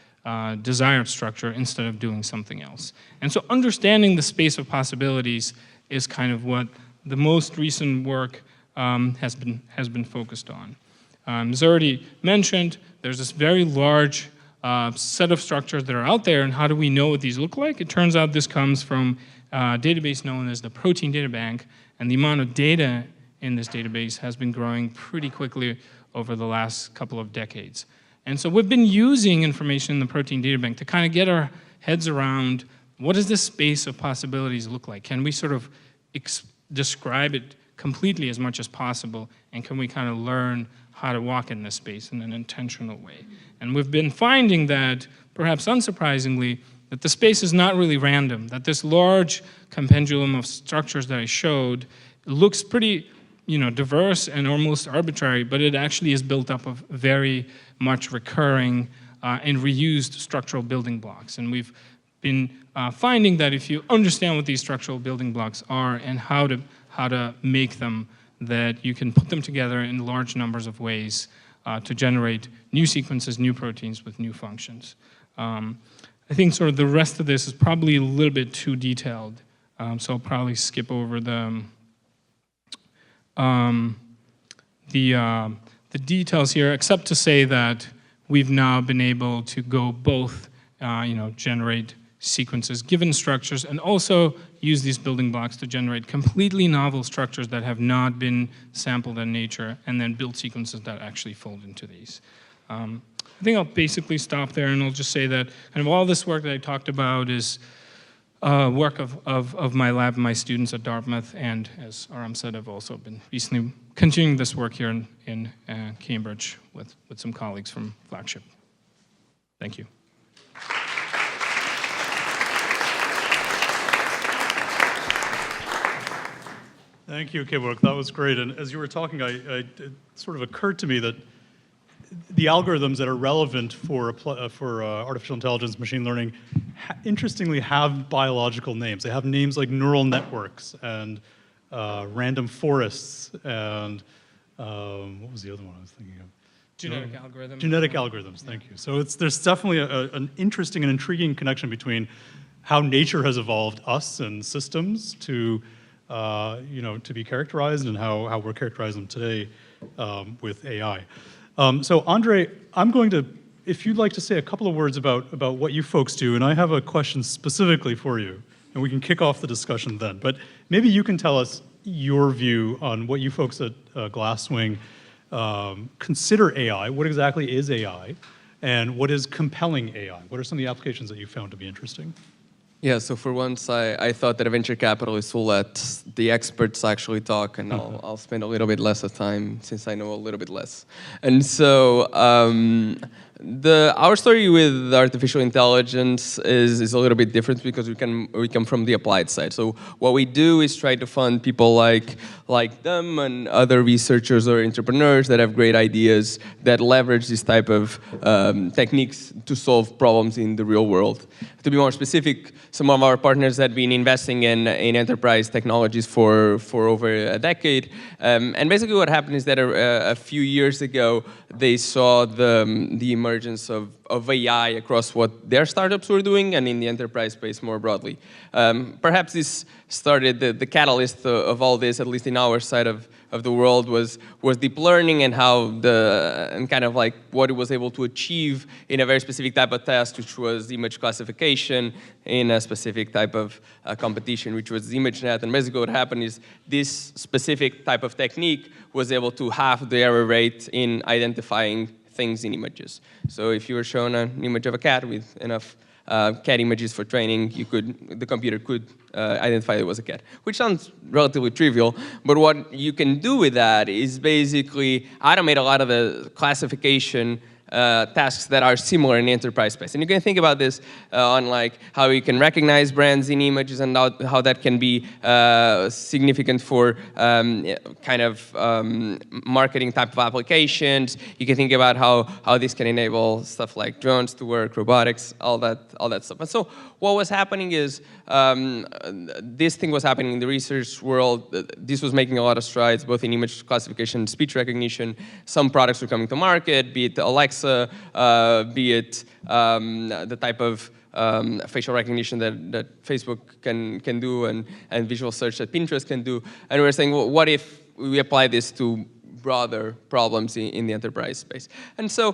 desired structure instead of doing something else. And so understanding the space of possibilities is kind of what the most recent work has been focused on. As already mentioned, there's this very large set of structures that are out there, and how do we know what these look like? It turns out this comes from a database known as the Protein Data Bank, and the amount of data in this database has been growing pretty quickly over the last couple of decades. And so we've been using information in the Protein Data Bank to kind of get our heads around what does this space of possibilities look like? Can we sort of describe it completely as much as possible, and can we kind of learn how to walk in this space in an intentional way? And we've been finding that, perhaps unsurprisingly, that the space is not really random, that this large compendium of structures that I showed looks pretty diverse and almost arbitrary, but it actually is built up of very much recurring and reused structural building blocks. And we've been finding that if you understand what these structural building blocks are and how to make them, that you can put them together in large numbers of ways to generate new sequences, new proteins with new functions. I think sort of the rest of this is probably a little bit too detailed, so I'll probably skip over the details here, except to say that we've now been able to go both, generate sequences given structures, and also use these building blocks to generate completely novel structures that have not been sampled in nature, and then build sequences that actually fold into these. I think I'll basically stop there, and I'll just say that kind of all this work that I talked about is work of my lab and my students at Dartmouth, and as Aram said, I've also been recently continuing this work here in Cambridge with some colleagues from Flagship. Thank you. Thank you, Kevork. That was great. And as you were talking, it sort of occurred to me that the algorithms that are relevant for artificial intelligence, machine learning, interestingly have biological names. They have names like neural networks and random forests and what was the other one I was thinking of? Genetic algorithms. Genetic algorithms, thank you. So there's definitely an interesting and intriguing connection between how nature has evolved us and systems to be characterized, and how we're characterizing them today with AI. So Andre, I'm going to, if you'd like to say a couple of words about what you folks do, and I have a question specifically for you, and we can kick off the discussion then. But maybe you can tell us your view on what you folks at Glasswing consider AI. What exactly is AI? And what is compelling AI? What are some of the applications that you found to be interesting? Yeah, so for once, I thought that a venture capitalist will let the experts actually talk, and I'll spend a little bit less of time since I know a little bit less. And so our story with artificial intelligence is a little bit different because we come from the applied side. So what we do is try to fund people like them and other researchers or entrepreneurs that have great ideas that leverage this type of techniques to solve problems in the real world. To be more specific, some of our partners have been investing in enterprise technologies for over a decade. And basically what happened is that a few years ago, they saw the emergence of AI across what their startups were doing and in the enterprise space more broadly. Perhaps this started the catalyst of all this, at least in our side of the world, was deep learning and and kind of like what it was able to achieve in a very specific type of test, which was image classification in a specific type of competition, which was ImageNet. And basically what happened is this specific type of technique was able to halve the error rate in identifying things in images. So if you were shown an image of a cat with enough cat images for training, the computer could identify it was a cat, which sounds relatively trivial, but what you can do with that is basically automate a lot of the classification tasks that are similar in the enterprise space. And you can think about this on like how you can recognize brands in images and how that can be significant for marketing type of applications. You can think about how this can enable stuff like drones to work, robotics, all that stuff. And so what was happening is this thing was happening in the research world. This was making a lot of strides, both in image classification and speech recognition. Some products were coming to market, be it Alexa, be it the type of facial recognition that Facebook can do and visual search that Pinterest can do. And we were saying, well, what if we apply this to broader problems in the enterprise space. And so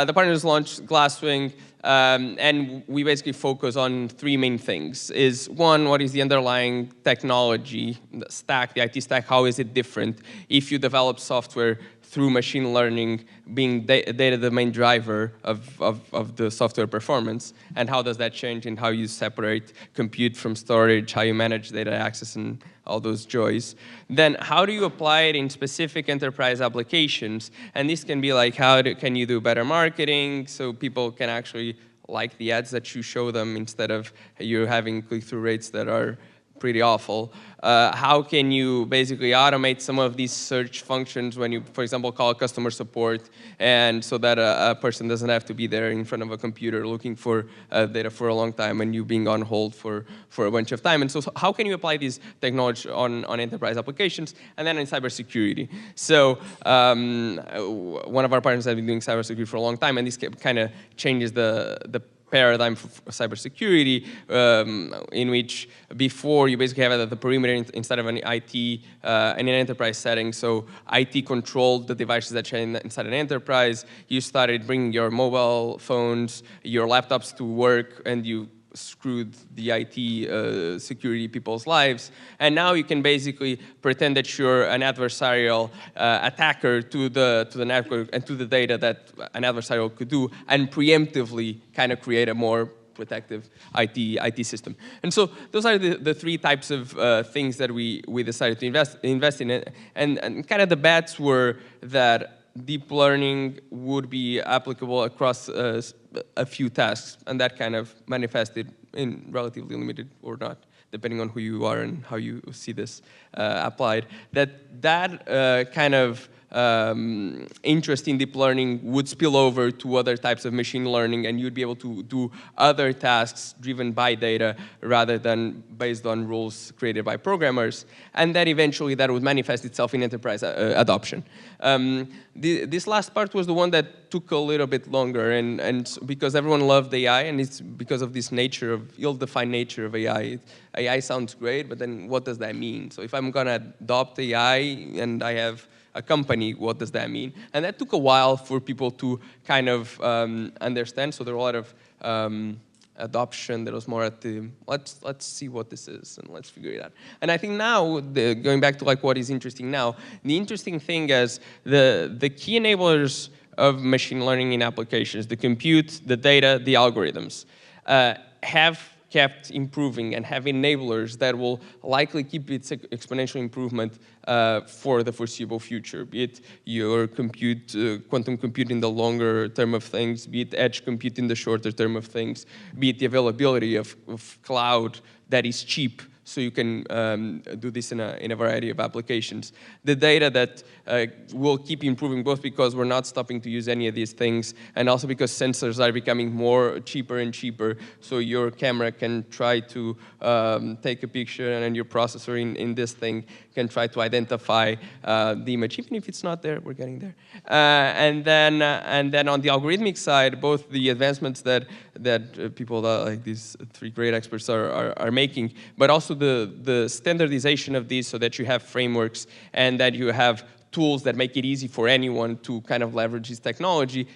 the partners launched Glasswing, and we basically focus on three main things. Is one, what is the underlying technology, the stack, the IT stack, how is it different if you develop software through machine learning being data the main driver of the software performance, and how does that change in how you separate compute from storage, how you manage data access and all those joys. Then how do you apply it in specific enterprise applications? And this can be like, can you do better marketing so people can actually like the ads that you show them instead of you having click-through rates that are pretty awful. How can you basically automate some of these search functions when you, for example, call customer support, and so that a person doesn't have to be there in front of a computer looking for data for a long time and you being on hold for a bunch of time. And so how can you apply these technology on enterprise applications? And then in cybersecurity. So one of our partners has been doing cybersecurity for a long time, and this kind of changes the paradigm for cybersecurity, in which before you basically have it at the perimeter instead of an IT in an enterprise setting. So IT controlled the devices that are inside an enterprise. You started bringing your mobile phones, your laptops to work, and you screwed the IT security people's lives. And now you can basically pretend that you're an adversarial attacker to the network and to the data that an adversarial could do, and preemptively kind of create a more protective IT system. And so those are the three types of things that we decided to invest in. And kind of the bets were that deep learning would be applicable across a few tasks, and that kind of manifested in relatively limited or not, depending on who you are and how you see this applied. That kind of interest in deep learning would spill over to other types of machine learning, and you'd be able to do other tasks driven by data rather than based on rules created by programmers, and that eventually that would manifest itself in enterprise adoption. This last part was the one that took a little bit longer, and because everyone loved AI, and it's because of this nature of ill-defined nature of AI. AI sounds great, but then what does that mean? So if I'm gonna adopt AI and I have a company, what does that mean? And that took a while for people to kind of understand. So there were a lot of adoption that was more at the, let's see what this is and let's figure it out. And I think now, going back to like what is interesting now, the interesting thing is the key enablers of machine learning in applications, the compute, the data, the algorithms, have kept improving and have enablers that will likely keep its exponential improvement for the foreseeable future, be it your compute, quantum compute in the longer term of things, be it edge compute in the shorter term of things, be it the availability of cloud that is cheap, so you can do this in a variety of applications. The data that will keep improving, both because we're not stopping to use any of these things, and also because sensors are becoming cheaper and cheaper, so your camera can try to take a picture, and then your processor in this thing can try to identify the image, even if it's not there. We're getting there. And then on the algorithmic side, both the advancements that people like these three great experts are making, but also the standardization of these, so that you have frameworks and that you have tools that make it easy for anyone to kind of leverage this technology,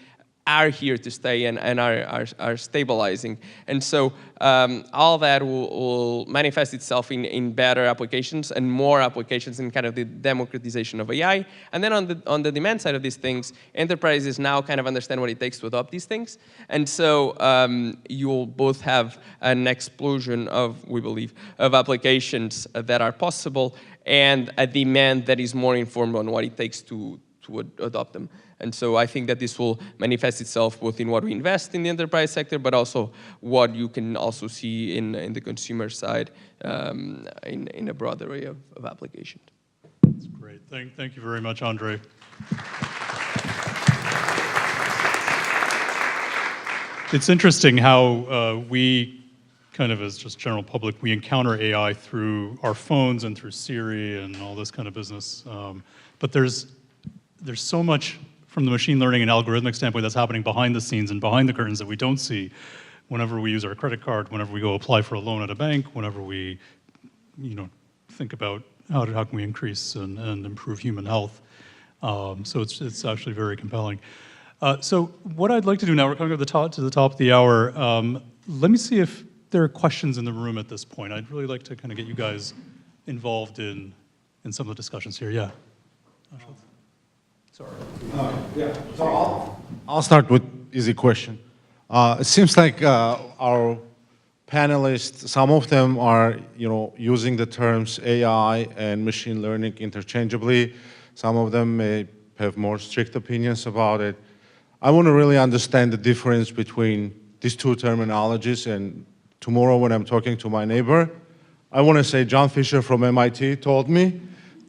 are here to stay and are stabilizing. And so all that will manifest itself in better applications and more applications in kind of the democratization of AI. And then on the demand side of these things, enterprises now kind of understand what it takes to adopt these things. And so you'll both have an explosion of, we believe, of applications that are possible, and a demand that is more informed on what it takes to adopt them. And so I think that this will manifest itself both in what we invest in the enterprise sector, but also what you can also see in the consumer side in a broad array of applications. That's great. Thank you very much, Andre. It's interesting how we kind of, as just general public, we encounter AI through our phones and through Siri and all this kind of business. But there's so much from the machine learning and algorithmic standpoint that's happening behind the scenes and behind the curtains that we don't see whenever we use our credit card, whenever we go apply for a loan at a bank, whenever we think about how can we increase and improve human health. So it's actually very compelling. So what I'd like to do now, we're coming to the top of the hour. Let me see if there are questions in the room at this point. I'd really like to kind of get you guys involved in some of the discussions here. Yeah. Sorry. Yeah. So I'll start with easy question. It seems like our panelists, some of them are, using the terms AI and machine learning interchangeably. Some of them may have more strict opinions about it. I want to really understand the difference between these two terminologies, and tomorrow when I'm talking to my neighbor, I want to say John Fisher from MIT told me,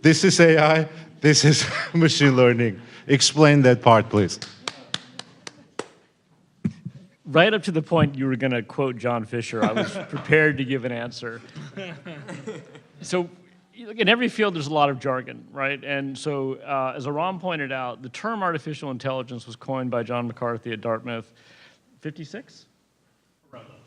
this is AI, this is machine learning. Explain that part, please. Right up to the point you were going to quote John Fisher, I was prepared to give an answer. So in every field, there's a lot of jargon, right? And so as Aram pointed out, the term artificial intelligence was coined by John McCarthy at Dartmouth, 56?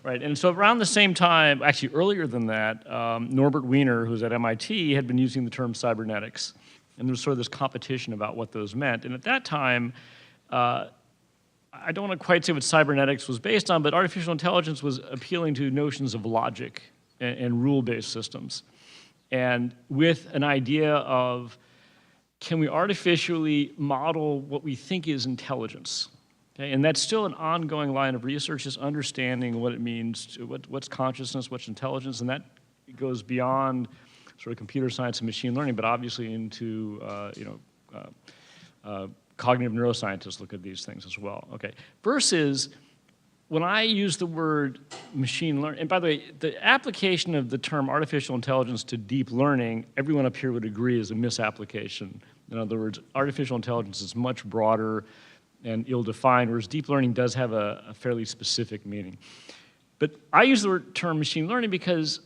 Right, and so around the same time, actually earlier than that, Norbert Wiener, who's at MIT, had been using the term cybernetics. And there was sort of this competition about what those meant. And at that time, I don't want to quite say what cybernetics was based on, but artificial intelligence was appealing to notions of logic and rule-based systems. And with an idea of, can we artificially model what we think is intelligence? Okay, and that's still an ongoing line of research, is understanding what it means, to what's consciousness, what's intelligence, and that goes beyond sort of computer science and machine learning, but obviously into cognitive neuroscientists look at these things as well. Okay, versus when I use the word machine learning, and by the way, the application of the term artificial intelligence to deep learning, everyone up here would agree is a misapplication. In other words, artificial intelligence is much broader and ill-defined, whereas deep learning does have a fairly specific meaning. But I use the term machine learning because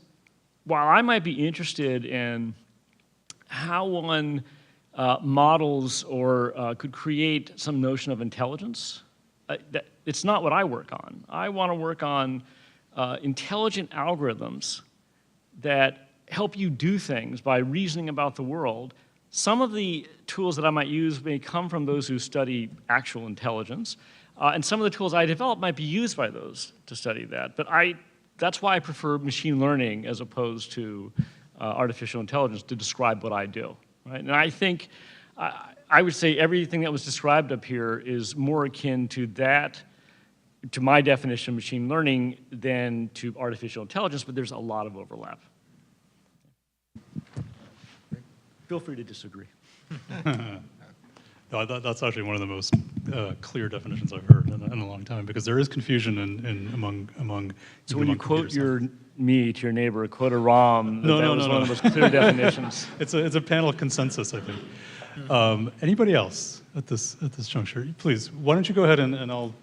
while I might be interested in how one models or could create some notion of intelligence, it's not what I work on. I want to work on intelligent algorithms that help you do things by reasoning about the world. Some of the tools that I might use may come from those who study actual intelligence, and some of the tools I develop might be used by those to study that. But that's why I prefer machine learning as opposed to artificial intelligence to describe what I do. Right? And I think I would say everything that was described up here is more akin to that, to my definition of machine learning, than to artificial intelligence, but there's a lot of overlap. Feel free to disagree. No, that's actually one of the most clear definitions I've heard in a long time, because there is confusion among. So when you quote me to your neighbor, quote a ROM, that was one of the most clear definitions. It's a panel consensus, I think. Anybody else at this juncture? Please, why don't you go ahead and I'll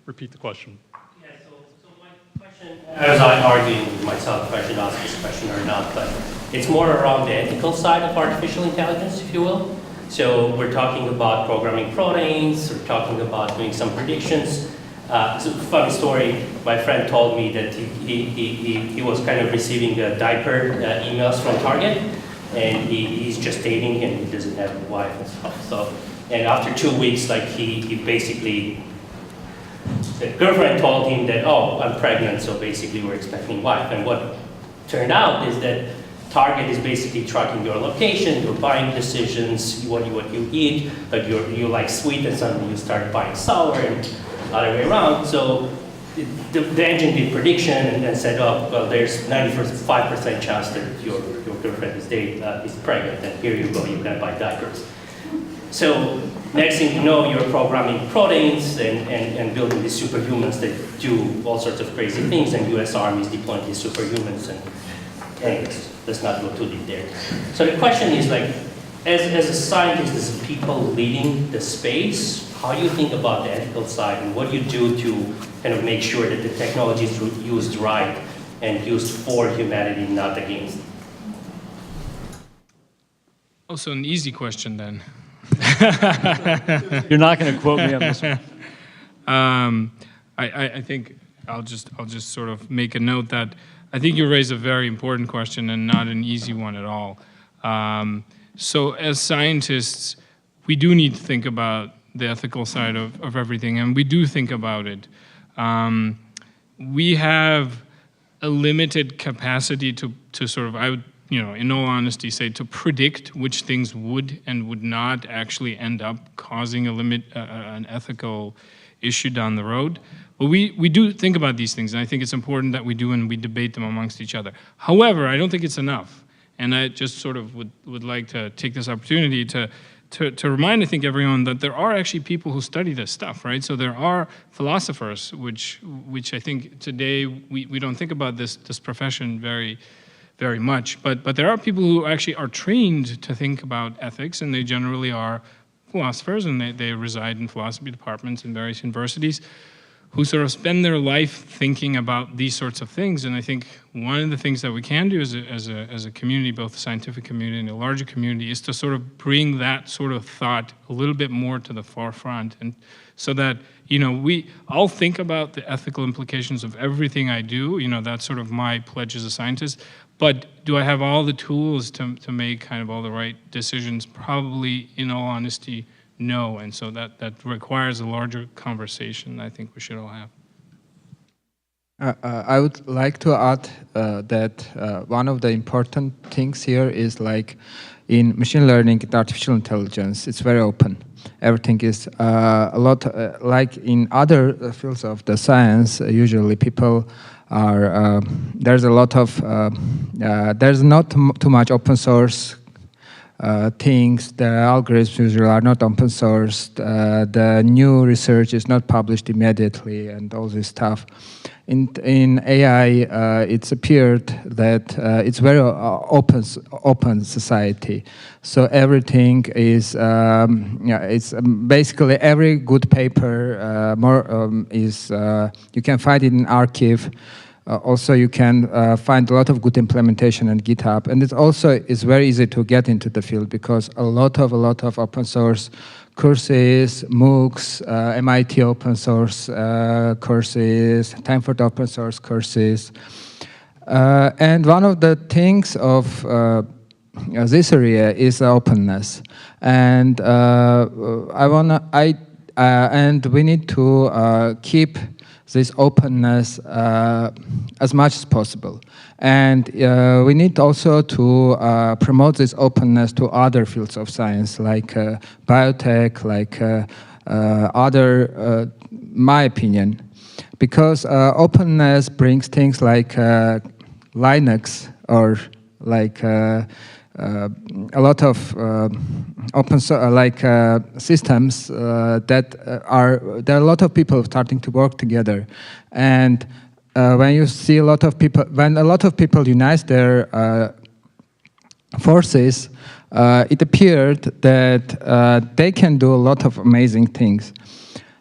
repeat the question. Yeah, so my question, as I arguing with myself if I should ask this question or not, but it's more around the ethical side of artificial intelligence, if you will. So we're talking about programming proteins, we're talking about doing some predictions. It's a funny story. My friend told me that he was kind of receiving diaper emails from Target, and he's just dating and he doesn't have a wife and stuff. So, and after 2 weeks, like he basically, the girlfriend told him that, oh, I'm pregnant, so basically we're expecting a wife. And what turned out is that Target is basically tracking your location, your buying decisions, what you eat, like you like sweet and suddenly you start buying sour and other way around. So the engine did prediction and then said, oh, well, there's 95% chance that your girlfriend is pregnant, and here you go, you can buy diapers. So next thing you know, you're programming proteins and building these superhumans that do all sorts of crazy things, and US Army is deploying these superhumans. And anyways, let's not go too deep there. So the question is, like, as a scientist, as people leading the space, how do you think about the ethical side, and what do you do to kind of make sure that the technology is used right and used for humanity, not against? Also an easy question then. You're not going to quote me on this one. I think I'll just sort of make a note that I think you raise a very important question and not an easy one at all. So as scientists, we do need to think about the ethical side of everything, and we do think about it. We have a limited capacity to sort of, I would, in all honesty, say to predict which things would and would not actually end up causing an ethical issue down the road. But we do think about these things, and I think it's important that we do, and we debate them amongst each other. However, I don't think it's enough, and I just sort of would like to take this opportunity to remind, I think, everyone that there are actually people who study this stuff, right? So there are philosophers, which I think today we don't think about this profession very much, but there are people who actually are trained to think about ethics, and they generally are philosophers, and they reside in philosophy departments in various universities, who sort of spend their life thinking about these sorts of things. And I think one of the things that we can do as a community, both the scientific community and the larger community, is to sort of bring that sort of thought a little bit more to the forefront, and so that I'll think about the ethical implications of everything I do. That's sort of my pledge as a scientist. But do I have all the tools to make kind of all the right decisions? Probably, in all honesty, no. And so that requires a larger conversation I think we should all have. I would like to add that one of the important things here is, like, in machine learning and artificial intelligence, it's very open. Everything is a lot like in other fields of the science. Usually people are, there's a lot of, there's not too much open source things. The algorithms usually are not open sourced. The new research is not published immediately, and all this stuff. In AI, it's appeared that it's very open society. So everything is, it's basically every good paper you can find it in archive. Also, you can find a lot of good implementation on GitHub, and it's very easy to get into the field because a lot of open source courses, MOOCs, MIT open source courses, Stanford open source courses, and one of the things of this area is openness, and and we need to keep this openness as much as possible. And we need also to promote this openness to other fields of science, like biotech, like other, my opinion. Because openness brings things like Linux, or like a lot of open systems that there are a lot of people starting to work together, and when you see a lot of people unite their forces, it appeared that they can do a lot of amazing things,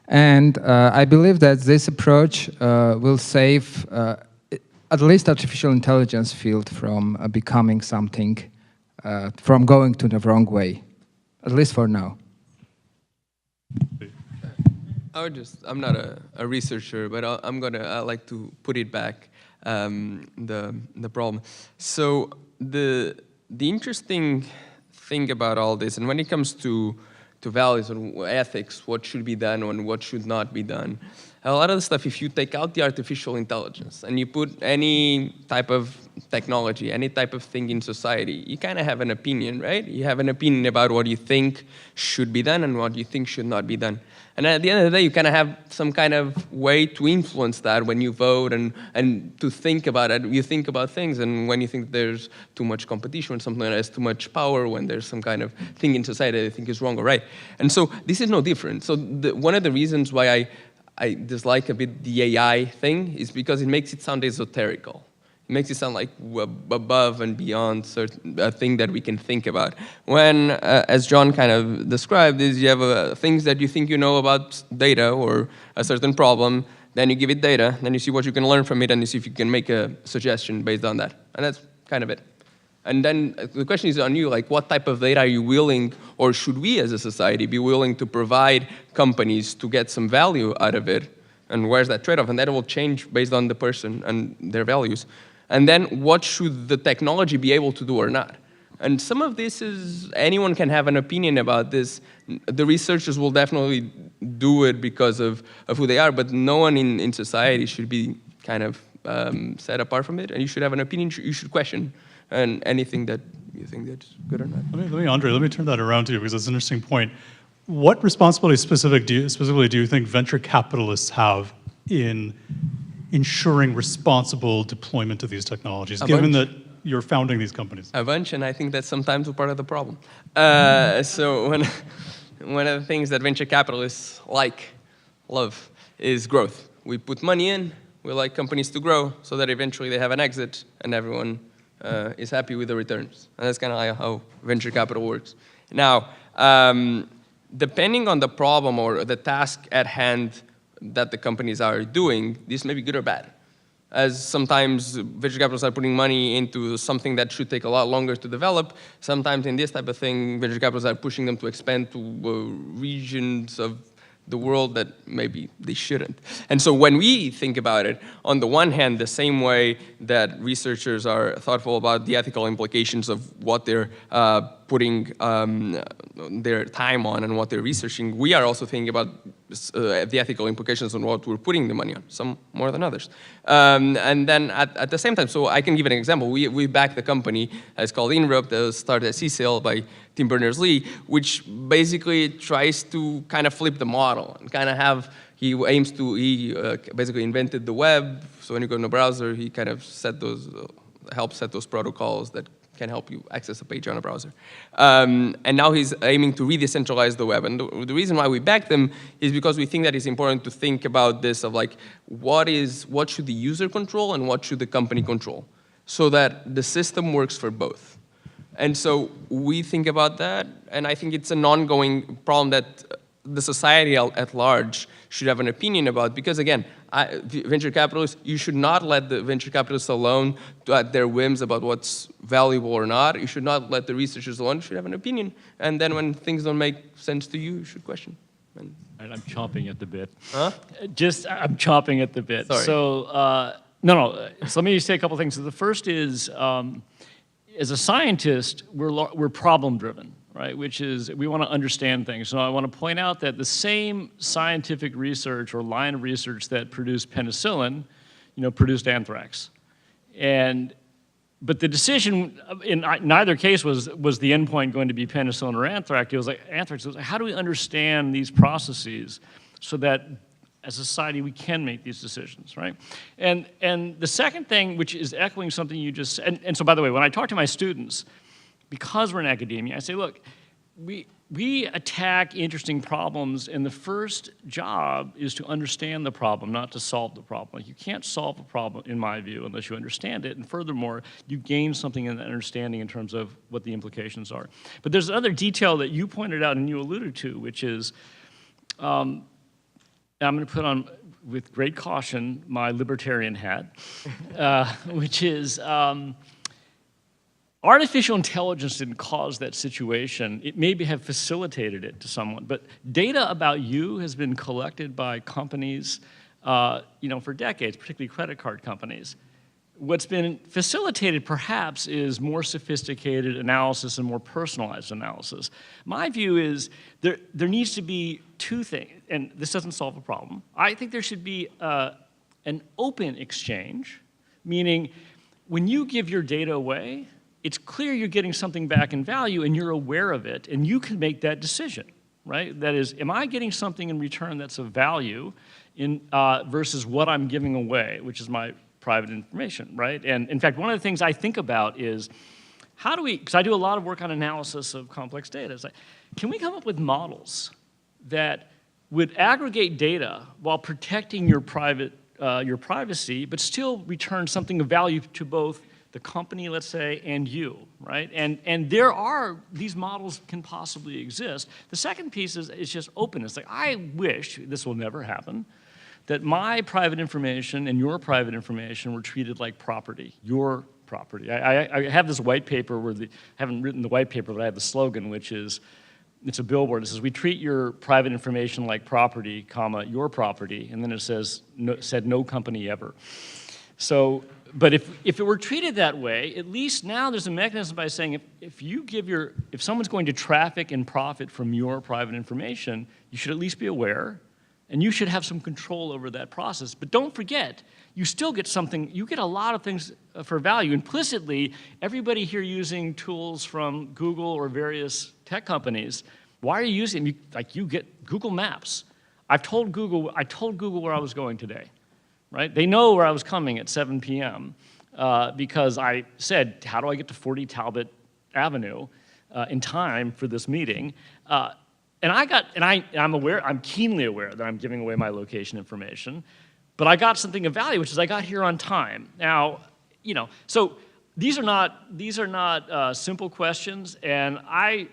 and I believe that this approach will save at least artificial intelligence field from becoming something. From going to the wrong way, at least for now. I'm not a researcher, but I like to put it back, the problem. So the interesting thing about all this, and when it comes to values and ethics, what should be done and what should not be done, a lot of the stuff, if you take out the artificial intelligence and you put any type of technology, any type of thing in society, you kind of have an opinion, right? You have an opinion about what you think should be done and what you think should not be done. And at the end of the day, you kind of have some kind of way to influence that when you vote and to think about it. You think about things, and when you think there's too much competition or something that has too much power, when there's some kind of thing in society that you think is wrong or right. And so this is no different. So one of the reasons why I dislike a bit the AI thing is because it makes it sound esoterical. It makes it sound like above and beyond a thing that we can think about. When, as John kind of described, is you have things that you think you know about data or a certain problem, then you give it data, then you see what you can learn from it, and you see if you can make a suggestion based on that. And that's kind of it. And then the question is on you, like what type of data are you willing, or should we as a society be willing to provide companies to get some value out of it? And where's that trade-off? And that will change based on the person and their values. And then what should the technology be able to do or not? And some of this is, anyone can have an opinion about this. The researchers will definitely do it because of who they are, but no one in society should be kind of set apart from it, and you should have an opinion, you should question and anything that you think that's good or not. Andre, let me turn that around to you, because it's an interesting point. What responsibility specifically do you think venture capitalists have in ensuring responsible deployment of these technologies, given that you're founding these companies? A bunch, and I think that's sometimes a part of the problem. So one of the things that venture capitalists love, is growth. We put money in, we like companies to grow so that eventually they have an exit and everyone is happy with the returns. And that's kind of like how venture capital works. Now, depending on the problem or the task at hand that the companies are doing, this may be good or bad. As sometimes venture capitalists are putting money into something that should take a lot longer to develop, sometimes in this type of thing, venture capitalists are pushing them to expand to regions of the world that maybe they shouldn't. And so when we think about it, on the one hand, the same way that researchers are thoughtful about the ethical implications of what they're putting their time on and what they're researching, we are also thinking about the ethical implications on what we're putting the money on, some more than others. And then at the same time, so I can give an example. We backed the company, it's called INRUP, that was started at CSAIL by Tim Berners-Lee, which basically tries to kind of flip the model and kind of have, he basically invented the web. So when you go in a browser, he kind of helps set those protocols that can help you access a page on a browser. And now he's aiming to re-decentralize the web. And the reason why we backed them is because we think that it's important to think about this of like, what should the user control and what should the company control, so that the system works for both. And so we think about that, and I think it's an ongoing problem that the society at large should have an opinion about, because again, venture capitalists, you should not let the venture capitalists alone at their whims about what's valuable or not. You should not let the researchers alone. You should have an opinion. And then when things don't make sense to you, you should question. And I'm chomping at the bit. Huh? I'm chomping at the bit. Sorry. So, no. So let me say a couple things. So the first is, as a scientist, we're problem-driven, right? Which is, we want to understand things. So I want to point out that the same scientific research or line of research that produced penicillin, produced anthrax. But the decision in neither case was the endpoint going to be penicillin or anthrax. It was like anthrax. It was like, how do we understand these processes so that as a society we can make these decisions, right? And the second thing, which is echoing something you just said, and so by the way, when I talk to my students, because we're in academia, I say, look, we attack interesting problems, and the first job is to understand the problem, not to solve the problem. Like, you can't solve a problem, in my view, unless you understand it, and furthermore, you gain something in that understanding in terms of what the implications are. But there's another detail that you pointed out and you alluded to, which is, I'm going to put on, with great caution, my libertarian hat, which is, artificial intelligence didn't cause that situation. It maybe have facilitated it to someone, but data about you has been collected by companies, for decades, particularly credit card companies. What's been facilitated, perhaps, is more sophisticated analysis and more personalized analysis. My view is there needs to be two things, and this doesn't solve a problem. I think there should be an open exchange, meaning when you give your data away, it's clear you're getting something back in value and you're aware of it, and you can make that decision, right? That is, am I getting something in return that's of value versus what I'm giving away, which is my private information, right? And in fact, one of the things I think about is, how do we, because I do a lot of work on analysis of complex data, it's like, can we come up with models that would aggregate data while protecting your privacy, but still return something of value to both the company, let's say, and you, right? And these models can possibly exist. The second piece is just openness. Like, I wish, this will never happen, that my private information and your private information were treated like property, your property. I have this white paper I haven't written the white paper, but I have the slogan, which is, it's a billboard. It says, we treat your private information like property, comma, your property, and then it says, said no company ever. So But if it were treated that way, at least now there's a mechanism by saying if someone's going to traffic and profit from your private information, you should at least be aware, and you should have some control over that process. But don't forget, you still get something, you get a lot of things for value. Implicitly, everybody here using tools from Google or various tech companies, why are you using them? You get Google Maps. I told Google where I was going today, right? They know where I was coming at 7 p.m. Because I said, how do I get to 40 Talbot Avenue in time for this meeting? I'm keenly aware that I'm giving away my location information, but I got something of value, which is I got here on time. Now, so these are not simple questions, and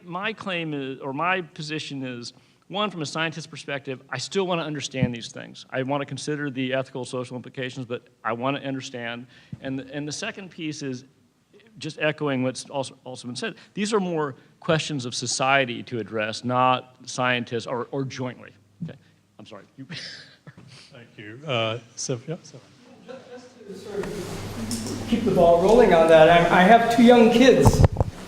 my claim is, or my position is, one, from a scientist's perspective, I still want to understand these things. I want to consider the ethical, social implications, but I want to understand. And the second piece is just echoing what's also been said. These are more questions of society to address, not scientists or jointly. Okay, I'm sorry. Thank you. So. Just to sort of keep the ball rolling on that, I have 2 young kids.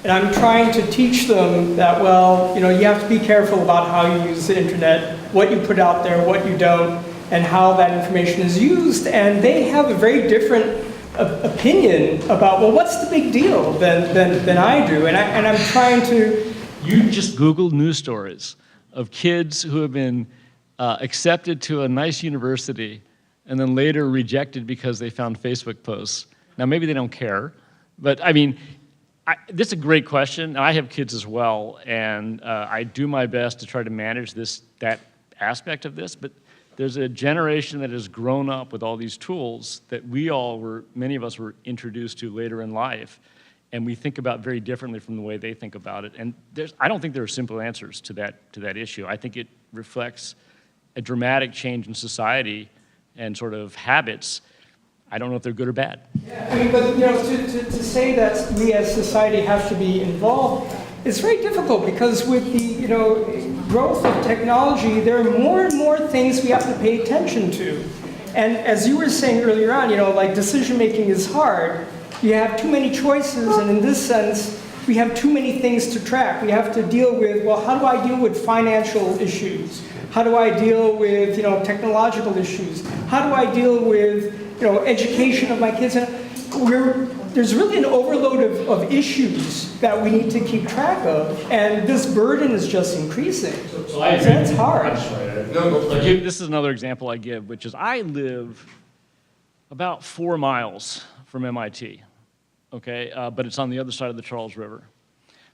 And I'm trying to teach them that, well, you have to be careful about how you use the internet, what you put out there, what you don't, and how that information is used. And they have a very different opinion about, well, what's the big deal than I do. And I'm trying to... You just Googled news stories of kids who have been accepted to a nice university and then later rejected because they found Facebook posts. Now, maybe they don't care, but I mean, this is a great question. I have kids as well, and I do my best to try to manage that aspect of this, but there's a generation that has grown up with all these tools that many of us were introduced to later in life, and we think about very differently from the way they think about it. And I don't think there are simple answers to that issue. I think it reflects a dramatic change in society and sort of habits. I don't know if they're good or bad. Yeah, I mean, but to say that we as society have to be involved, it's very difficult because with the growth of technology, there are more and more things we have to pay attention to. And as you were saying earlier on, like decision making is hard. You have too many choices, and in this sense, we have too many things to track. We have to deal with, well, how do I deal with financial issues? How do I deal with technological issues? How do I deal with education of my kids? There's really an overload of issues that we need to keep track of, and this burden is just increasing. So that's hard. I'm sorry. This is another example I give, which is I live about 4 miles from MIT, okay? But it's on the other side of the Charles River.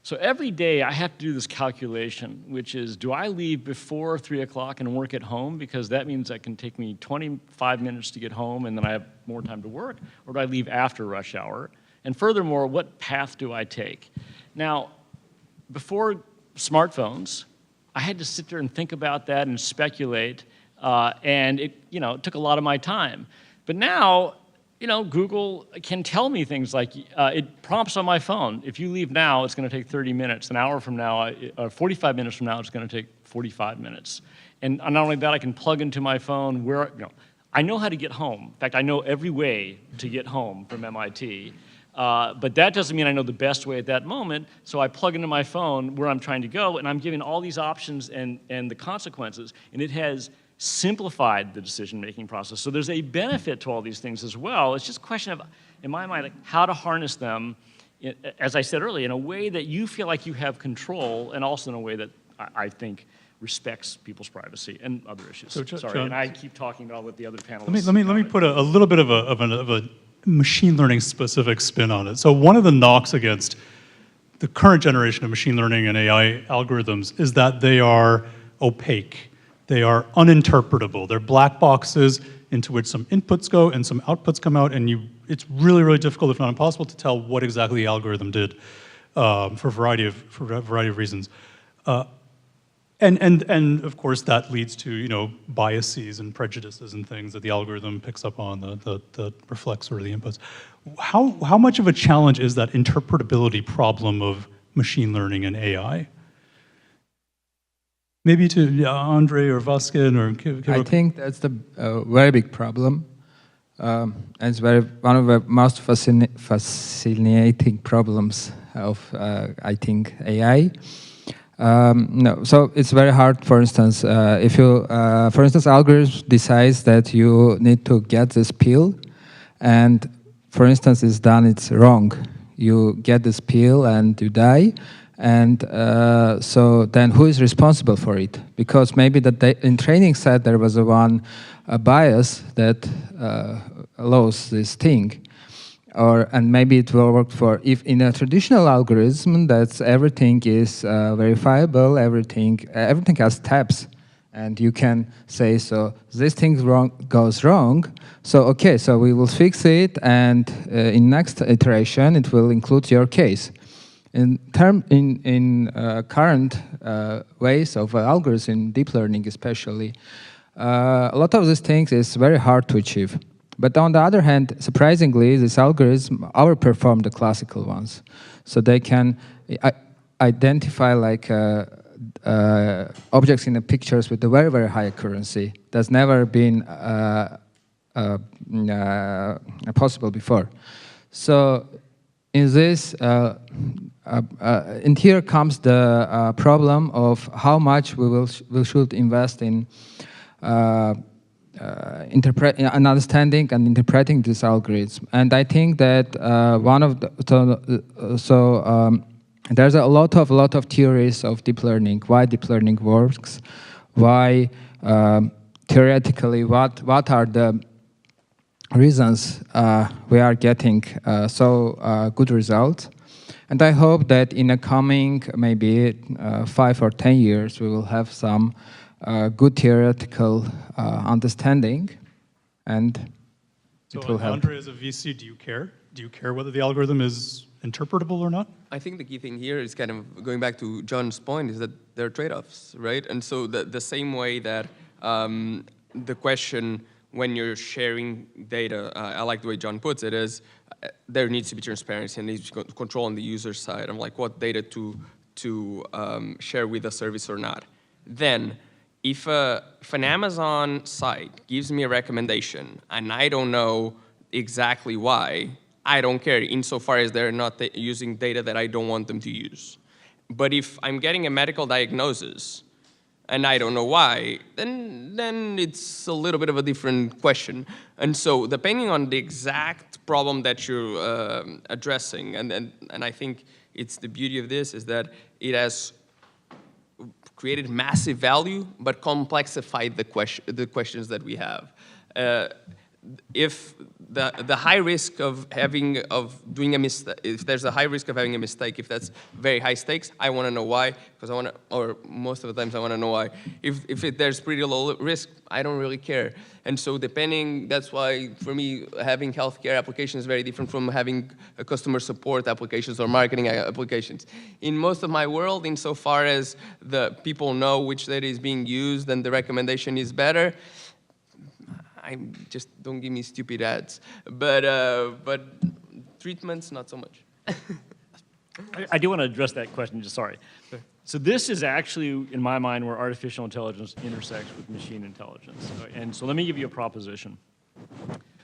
So every day I have to do this calculation, which is, do I leave before 3 o'clock and work at home? Because that means it can take me 25 minutes to get home and then I have more time to work, or do I leave after rush hour? And furthermore, what path do I take? Now, before smartphones, I had to sit there and think about that and speculate, and it took a lot of my time. But now, Google can tell me things like, it prompts on my phone, if you leave now, it's going to take 30 minutes. An hour from now, 45 minutes from now, it's going to take 45 minutes. And not only that, I can plug into my phone where, I know how to get home. In fact, I know every way to get home from MIT. But that doesn't mean I know the best way at that moment, so I plug into my phone where I'm trying to go, and I'm given all these options and the consequences, and it has simplified the decision-making process. So there's a benefit to all these things as well. It's just a question of, in my mind, how to harness them, as I said earlier, in a way that you feel like you have control, and also in a way that I think respects people's privacy and other issues. So, Sorry, John, and I keep talking about what the other panelists... Let me put a little bit of a machine learning specific spin on it. So one of the knocks against the current generation of machine learning and AI algorithms is that they are opaque. They are uninterpretable. They're black boxes into which some inputs go and some outputs come out, and it's really, really difficult, if not impossible, to tell what exactly the algorithm did for a variety of reasons. And of course, that leads to biases and prejudices and things that the algorithm picks up on that reflects sort of the inputs. How much of a challenge is that interpretability problem of machine learning and AI? Maybe to Andre or Vaskin or I think that's the very big problem. And it's one of the most fascinating problems of, I think, AI. No, so it's very hard. For instance, if you, for instance, algorithm decides that you need to get this pill, and for instance, it's wrong. You get this pill and you die, and so then who is responsible for it? Because maybe in training set there was a bias that allows this thing. And maybe it will work for, if in a traditional algorithm, that's everything is verifiable, everything has steps, and you can say, so this thing goes wrong, so okay, so we will fix it, and in next iteration, it will include your case. In current ways of algorithm, deep learning especially, a lot of these things is very hard to achieve. But on the other hand, surprisingly, this algorithm outperform the classical ones. So they can identify like objects in the pictures with a very, very high accuracy. That's never been possible before. So in this, and here comes the problem of how much we should invest in understanding and interpreting this algorithm. And I think that there's a lot of theories of deep learning, why deep learning works, why theoretically what are the reasons we are getting so good results. And I hope that in the coming maybe 5 or 10 years we will have some good theoretical understanding, and it will help. Andre, as a VC, do you care? Do you care whether the algorithm is interpretable or not? I think the key thing here is kind of going back to John's point, is that there are trade-offs, right? And so the same way that the question when you're sharing data, I like the way John puts it, is there needs to be transparency and needs to be control on the user side. I'm like, what data to share with a service or not. Then, if an Amazon site gives me a recommendation and I don't know exactly why, I don't care insofar as they're not using data that I don't want them to use. But if I'm getting a medical diagnosis and I don't know why, then it's a little bit of a different question. And so depending on the exact problem that you're addressing, and I think it's the beauty of this is that it has created massive value, but complexified the questions that we have. If the high risk of doing a mistake, if there's a high risk of having a mistake, if that's very high stakes, I want to know why, because I want to, or most of the times I want to know why. If there's pretty low risk, I don't really care. And so that's why for me, having healthcare applications is very different from having customer support applications or marketing applications. In most of my world, insofar as the people know which data is being used and the recommendation is better, just don't give me stupid ads. But treatments, not so much. I do want to address that question, just sorry. Sure. So this is actually, in my mind, where artificial intelligence intersects with machine intelligence. And so let me give you a proposition.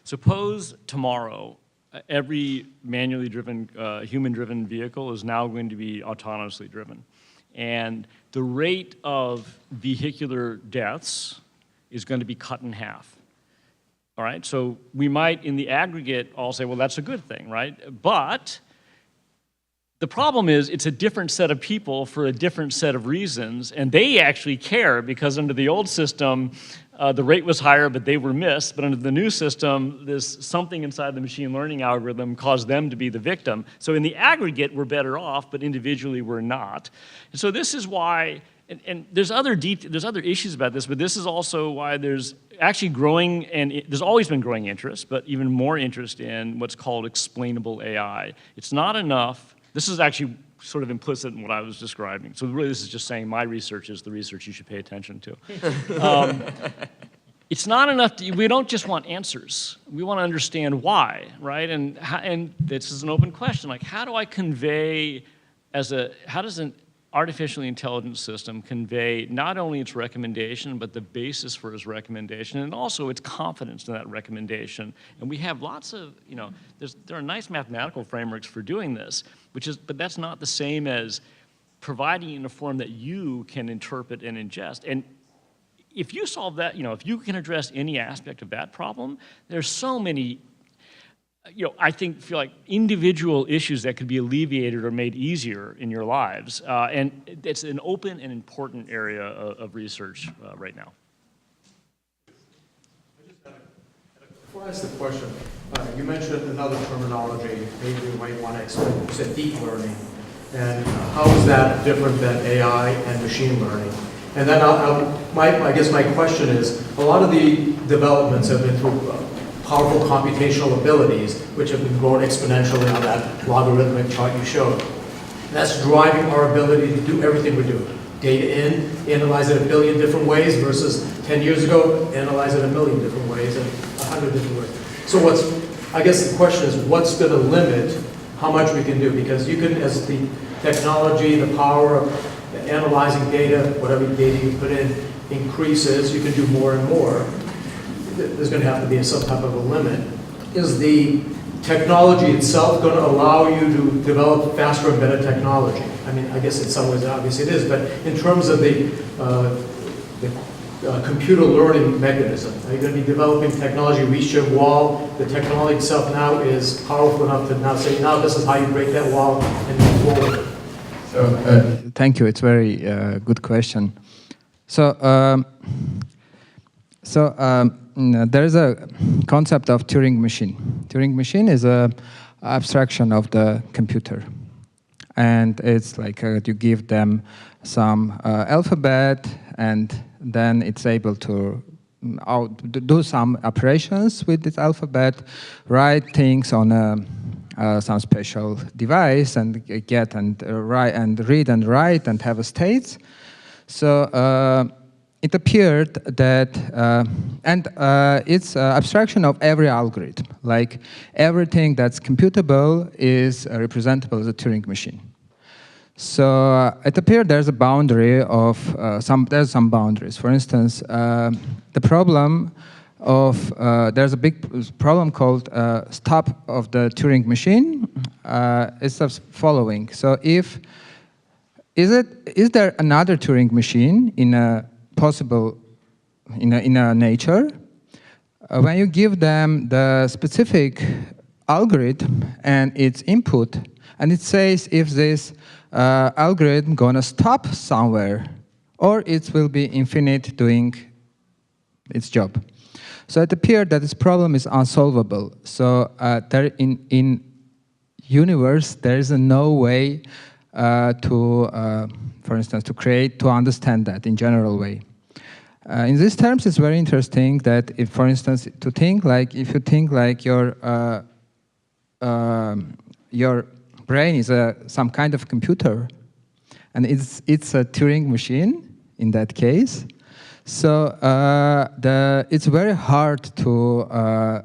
Suppose tomorrow, every manually driven, human-driven vehicle is now going to be autonomously driven. And the rate of vehicular deaths is going to be cut in half. All right, so we might, in the aggregate, all say, well, that's a good thing, right? But the problem is it's a different set of people for a different set of reasons, and they actually care because under the old system, the rate was higher, but they were missed. But under the new system, this something inside the machine learning algorithm caused them to be the victim. So in the aggregate, we're better off, but individually, we're not. And so this is why, and there's other issues about this, but this is also why there's actually growing, and there's always been growing interest, but even more interest in what's called explainable AI. It's not enough. This is actually sort of implicit in what I was describing. So really, this is just saying my research is the research you should pay attention to. It's not enough. We don't just want answers. We want to understand why, right? And this is an open question. Like, how do I convey how does an artificial intelligence system convey not only its recommendation, but the basis for its recommendation, and also its confidence in that recommendation. And we have lots of, there are nice mathematical frameworks for doing this, but that's not the same as providing in a form that you can interpret and ingest. And if you solve that, if you can address any aspect of that problem, there's so many, I feel like individual issues that could be alleviated or made easier in your lives. And it's an open and important area of research right now. Before I ask the question, you mentioned another terminology, maybe you might want to explain. You said deep learning. And how is that different than AI and machine learning? And then I guess my question is, a lot of the developments have been through powerful computational abilities, which have been growing exponentially on that logarithmic chart you showed. That's driving our ability to do everything we do. Data in, analyze it a billion different ways versus 10 years ago, analyze it a million different ways and 100 different ways. So I guess the question is, what's going to limit how much we can do? Because you can, as the technology, the power of analyzing data, whatever data you put in increases, you can do more and more. There's going to have to be some type of a limit. Is the technology itself going to allow you to develop faster and better technology? I mean, I guess in some ways, obviously it is, but in terms of the computer learning mechanism, are you going to be developing technology, reach your wall? The technology itself now is powerful enough to now say, now this is how you break that wall and move forward. So, thank you. It's a very good question. So, there is a concept of Turing machine. Turing machine is an abstraction of the computer. And it's like you give them some alphabet, and then it's able to do some operations with this alphabet, write things on some special device, and get and write and read and write and have a state. So it appeared that, and it's abstraction of every algorithm. Like everything that's computable is representable as a Turing machine. So it appeared there's a boundary of there's some boundaries. For instance, the problem of there's a big problem called stop of the Turing machine. Is the following. So is there another Turing machine in a possible in a nature? When you give them the specific algorithm and its input, and it says if this algorithm gonna stop somewhere, or it will be infinite doing its job. So it appeared that this problem is unsolvable. So there in universe there is no way for instance, to understand that in general way. In these terms, it's very interesting that if, for instance, if you think like your brain is some kind of computer, and it's a Turing machine in that case. So it's very hard to,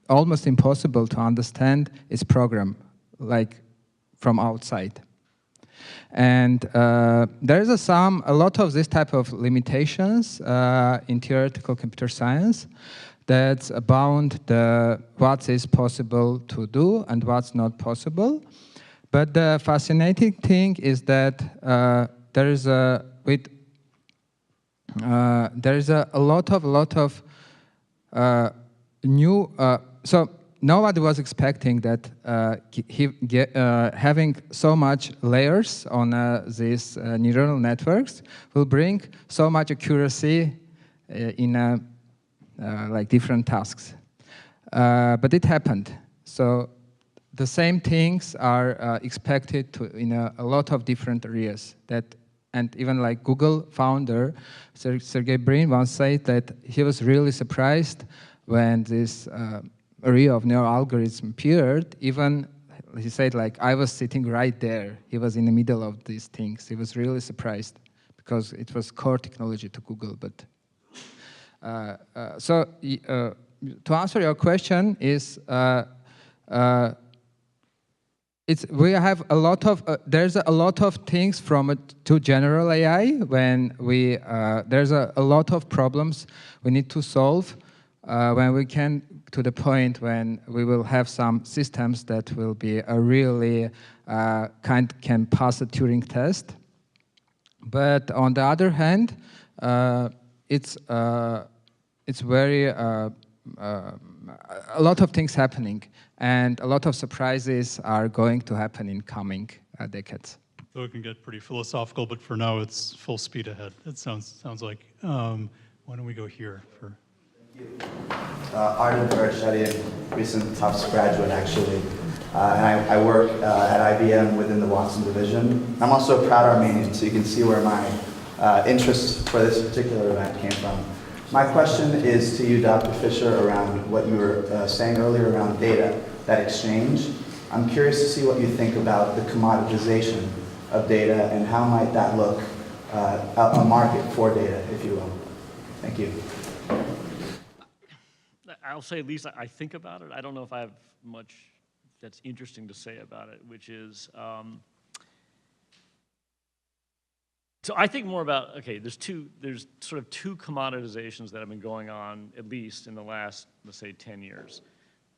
almost impossible to understand its program, like from outside. And there is a lot of this type of limitations in theoretical computer science that bound what is possible to do and what's not possible. But the fascinating thing is that there is a lot of new. So nobody was expecting that having so much layers on these neural networks will bring so much accuracy in like different tasks. But it happened. So the same things are expected in a lot of different areas. And even like Google founder Sergey Brin once said that he was really surprised when this area of neural algorithm appeared. Even he said, like, I was sitting right there. He was in the middle of these things. He was really surprised because it was core technology to Google. But so to answer your question is we have a lot of there's a lot of things from to general AI when we there's a lot of problems we need to solve when we can to the point when we will have some systems that will be a really can pass a Turing test. But on the other hand, it's very a lot of things happening, and a lot of surprises are going to happen in coming decades. So it can get pretty philosophical, but for now it's full speed ahead. It sounds like. Why don't we go here for? Arden Bershadian, recent Tufts graduate actually, and I work at IBM within the Watson division. I'm also a proud Armenian, so you can see where my interest for this particular event came from. My question is to you, Dr. Fisher, around what you were saying earlier around data, that exchange. I'm curious to see what you think about the commoditization of data and how might that look a market for data, if you will. Thank you. I'll say at least I think about it. I don't know if I have much that's interesting to say about it, which is, so I think more about, okay, there's sort of two commoditizations that have been going on, at least in the last, let's say, 10 years.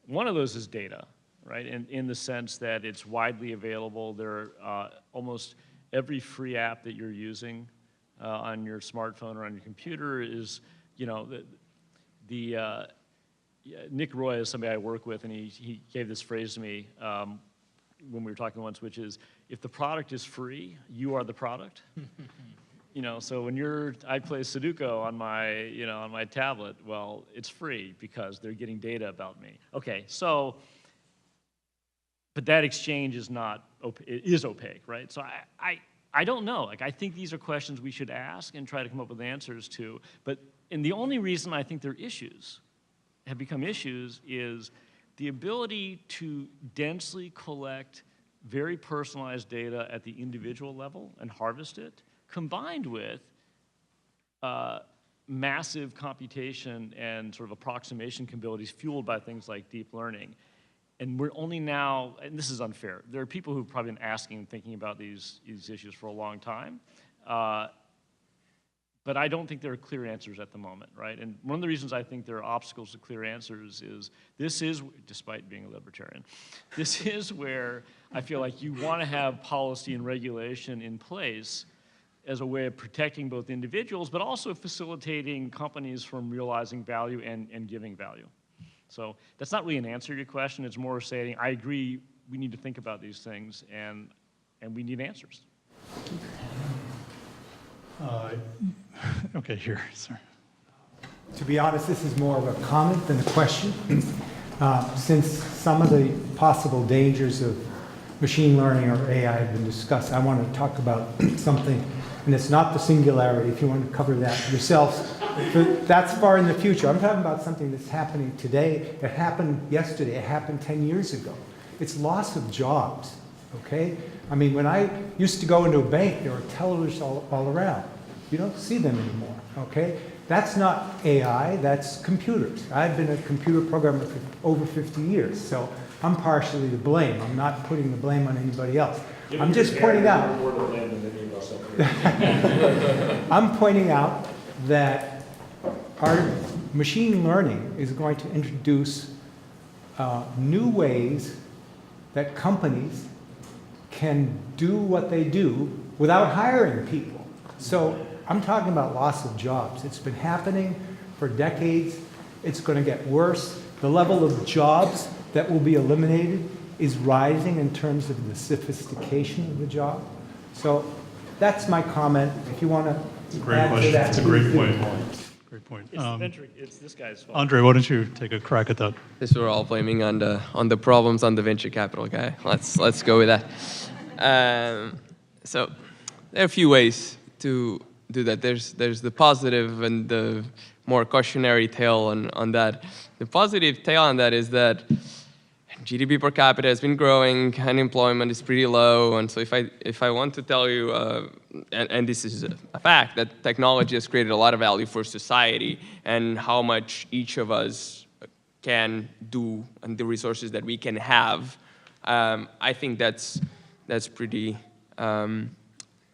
One of those is data, right? In the sense that it's widely available. There are almost every free app that you're using on your smartphone or on your computer is, you know, Nick Roy is somebody I work with, and he gave this phrase to me when we were talking once, which is, if the product is free, you are the product. You know, so when I play Sudoku on my tablet, well, it's free because they're getting data about me. Okay, so, but that exchange is not, it is opaque, right? So I don't know. Like, I think these are questions we should ask and try to come up with answers to. And the only reason I think they're issues, have become issues, is the ability to densely collect very personalized data at the individual level and harvest it, combined with massive computation and sort of approximation capabilities fueled by things like deep learning. And we're only now, and this is unfair, there are people who've probably been asking and thinking about these issues for a long time. But I don't think there are clear answers at the moment, right? And one of the reasons I think there are obstacles to clear answers is, this is, despite being a libertarian, this is where I feel like you want to have policy and regulation in place as a way of protecting both individuals, but also facilitating companies from realizing value and giving value. So that's not really an answer to your question. It's more saying, I agree, we need to think about these things, and we need answers. Okay, here, sorry. To be honest, this is more of a comment than a question. Since some of the possible dangers of machine learning or AI have been discussed, I want to talk about something, and it's not the singularity, if you want to cover that yourselves. But that's far in the future. I'm talking about something that's happening today. It happened yesterday. It happened 10 years ago. It's loss of jobs, okay? I mean, when I used to go into a bank, there were tellers all around. You don't see them anymore, okay? That's not AI, that's computers. I've been a computer programmer for over 50 years, so I'm partially to blame. I'm not putting the blame on anybody else. I'm just pointing out. I'm pointing out that our machine learning is going to introduce new ways that companies can do what they do without hiring people. So I'm talking about loss of jobs. It's been happening for decades. It's going to get worse. The level of jobs that will be eliminated is rising in terms of the sophistication of the job. So that's my comment. If you want to add to that. It's a great point. Great point. It's this guy's fault. Andre, why don't you take a crack at that? This we're all blaming on the problems on the venture capital guy. Let's go with that. So there are a few ways to do that. There's the positive and the more cautionary tale on that. The positive tale on that is that GDP per capita has been growing, unemployment is pretty low, and so if I want to tell you, and this is a fact, that technology has created a lot of value for society, and how much each of us can do, and the resources that we can have I think that's pretty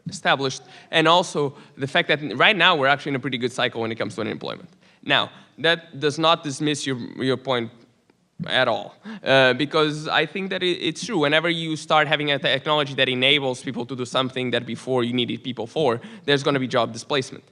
established. And also the fact that right now we're actually in a pretty good cycle when it comes to unemployment. Now, that does not dismiss your point at all, because I think that it's true. Whenever you start having a technology that enables people to do something that before you needed people for, there's going to be job displacement.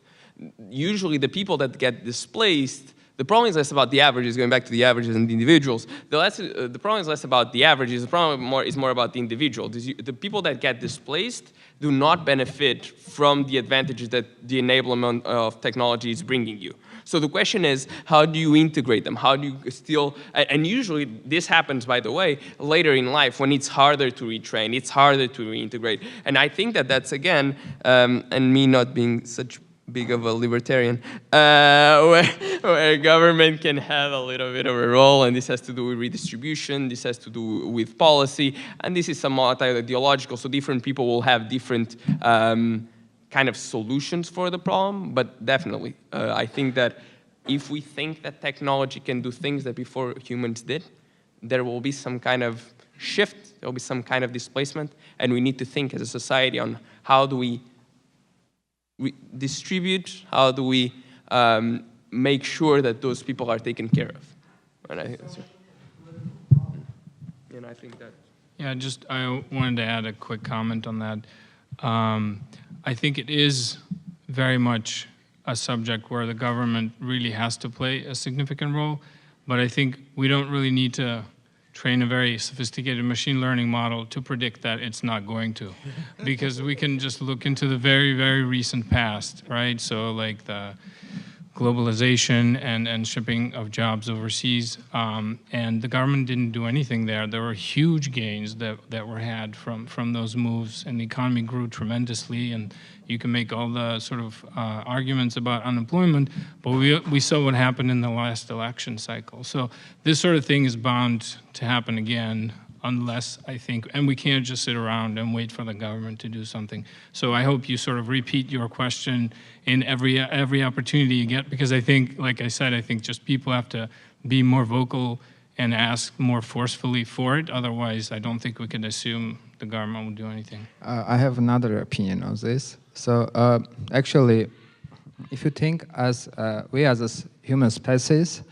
Usually the people that get displaced, the problem is less about the averages, going back to the averages and the individuals. The problem is less about the averages, the problem is more about the individual. The people that get displaced do not benefit from the advantages that the enablement of technology is bringing you. So the question is, how do you integrate them? How do you still, and usually this happens, by the way, later in life when it's harder to retrain, it's harder to reintegrate. And I think that that's, again, and me not being such big of a libertarian, where government can have a little bit of a role, and this has to do with redistribution, this has to do with policy, and this is somewhat ideological, so different people will have different kind of solutions for the problem, but definitely, I think that if we think that technology can do things that before humans did, there will be some kind of shift, there will be some kind of displacement, and we need to think as a society on how do we distribute, how do we make sure that those people are taken care of. And I think that's it. And I think that. Yeah, I wanted to add a quick comment on that. I think it is very much a subject where the government really has to play a significant role, but I think we don't really need to train a very sophisticated machine learning model to predict that it's not going to. Because we can just look into the very, very recent past, right? So like the globalization and shipping of jobs overseas, and the government didn't do anything there. There were huge gains that were had from those moves, and the economy grew tremendously, and you can make all the sort of arguments about unemployment, but we saw what happened in the last election cycle. So this sort of thing is bound to happen again, unless, I think, and we can't just sit around and wait for the government to do something. So I hope you sort of repeat your question in every opportunity you get, because I think, like I said, I think just people have to be more vocal and ask more forcefully for it. Otherwise, I don't think we can assume the government will do anything. I have another opinion on this. So actually, if you think as we as a human species,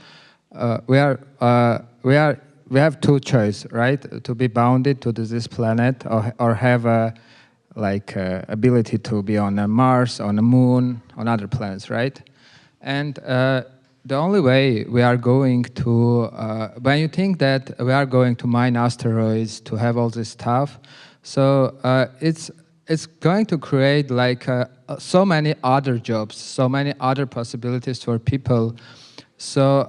we have two choices, right? To be bounded to this planet, or have a ability to be on Mars, on the Moon, on other planets, right? And the only way we are going to, when you think that we are going to mine asteroids to have all this stuff, so it's going to create so many other jobs, so many other possibilities for people. So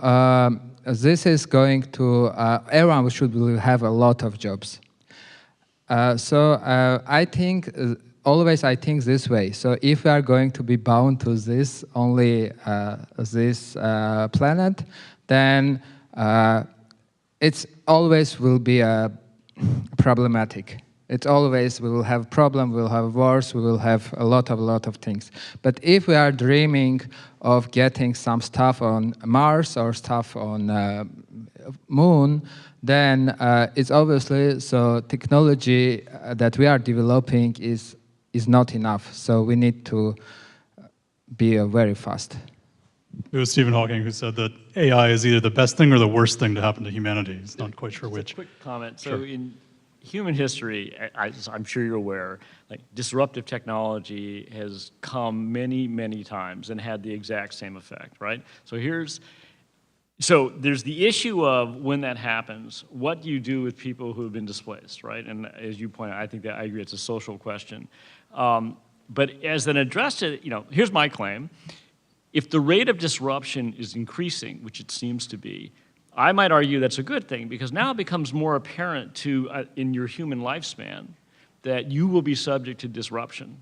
this is going to, everyone should have a lot of jobs. So I think, always I think this way. So if we are going to be bound to this, only this planet, then it's always will be problematic. It's always, we will have problems, we will have wars, we will have a lot of things. But if we are dreaming of getting some stuff on Mars or stuff on Moon, then it's obviously, so technology that we are developing is not enough. So we need to be very fast. It was Stephen Hawking who said that AI is either the best thing or the worst thing to happen to humanity. He's not quite sure which. Quick comment. Sure. So in human history, I'm sure you're aware, like disruptive technology has come many, many times and had the exact same effect, right? So there's the issue of when that happens, what do you do with people who have been displaced, right? And as you point out, I think that I agree it's a social question. But as an address to, here's my claim. If the rate of disruption is increasing, which it seems to be, I might argue that's a good thing, because now it becomes more apparent to, in your human lifespan, that you will be subject to disruption.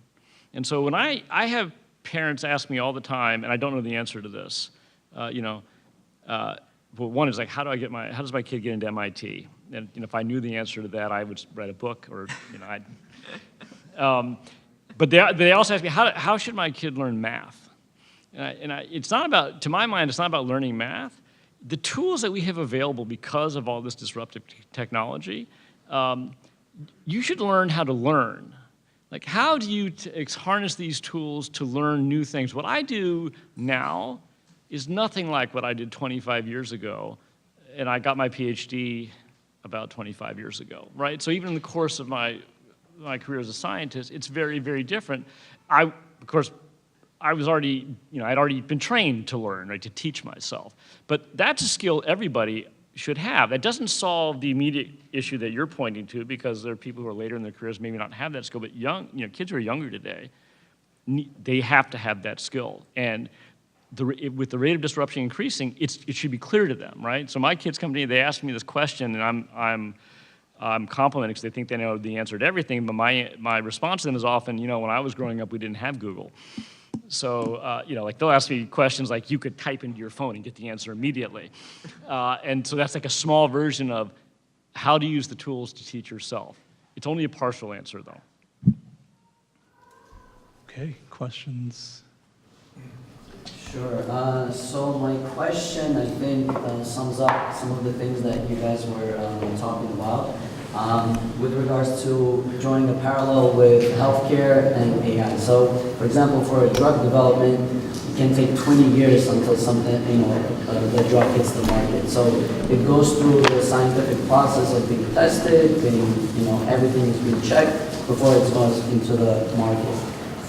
And so when I have parents ask me all the time, and I don't know the answer to this, well, one is like, how does my kid get into MIT? And if I knew the answer to that, I would write a book, or but they also ask me, how should my kid learn math? It's not about, to my mind, it's not about learning math. The tools that we have available because of all this disruptive technology you should learn how to learn. Like, how do you harness these tools to learn new things? What I do now is nothing like what I did 25 years ago, and I got my PhD about 25 years ago, right? So even in the course of my career as a scientist, it's very, very different. Of course, I was already, I'd already been trained to learn, right, to teach myself. But that's a skill everybody should have. That doesn't solve the immediate issue that you're pointing to, because there are people who are later in their careers maybe not have that skill, but kids who are younger today, they have to have that skill. And with the rate of disruption increasing, it should be clear to them, right? So my kids come to me, they ask me this question, and I'm complimenting because they think they know the answer to everything, but my response to them is often, when I was growing up, we didn't have Google. So, like they'll ask me questions like you could type into your phone and get the answer immediately. And so that's like a small version of how to use the tools to teach yourself. It's only a partial answer, though. Okay, questions? Sure. So my question, I think, sums up some of the things that you guys were talking about. With regards to joining a parallel with healthcare and AI. So, for example, for a drug development, it can take 20 years until something, the drug hits the market. So it goes through the scientific process of being tested, everything is being checked before it goes into the market.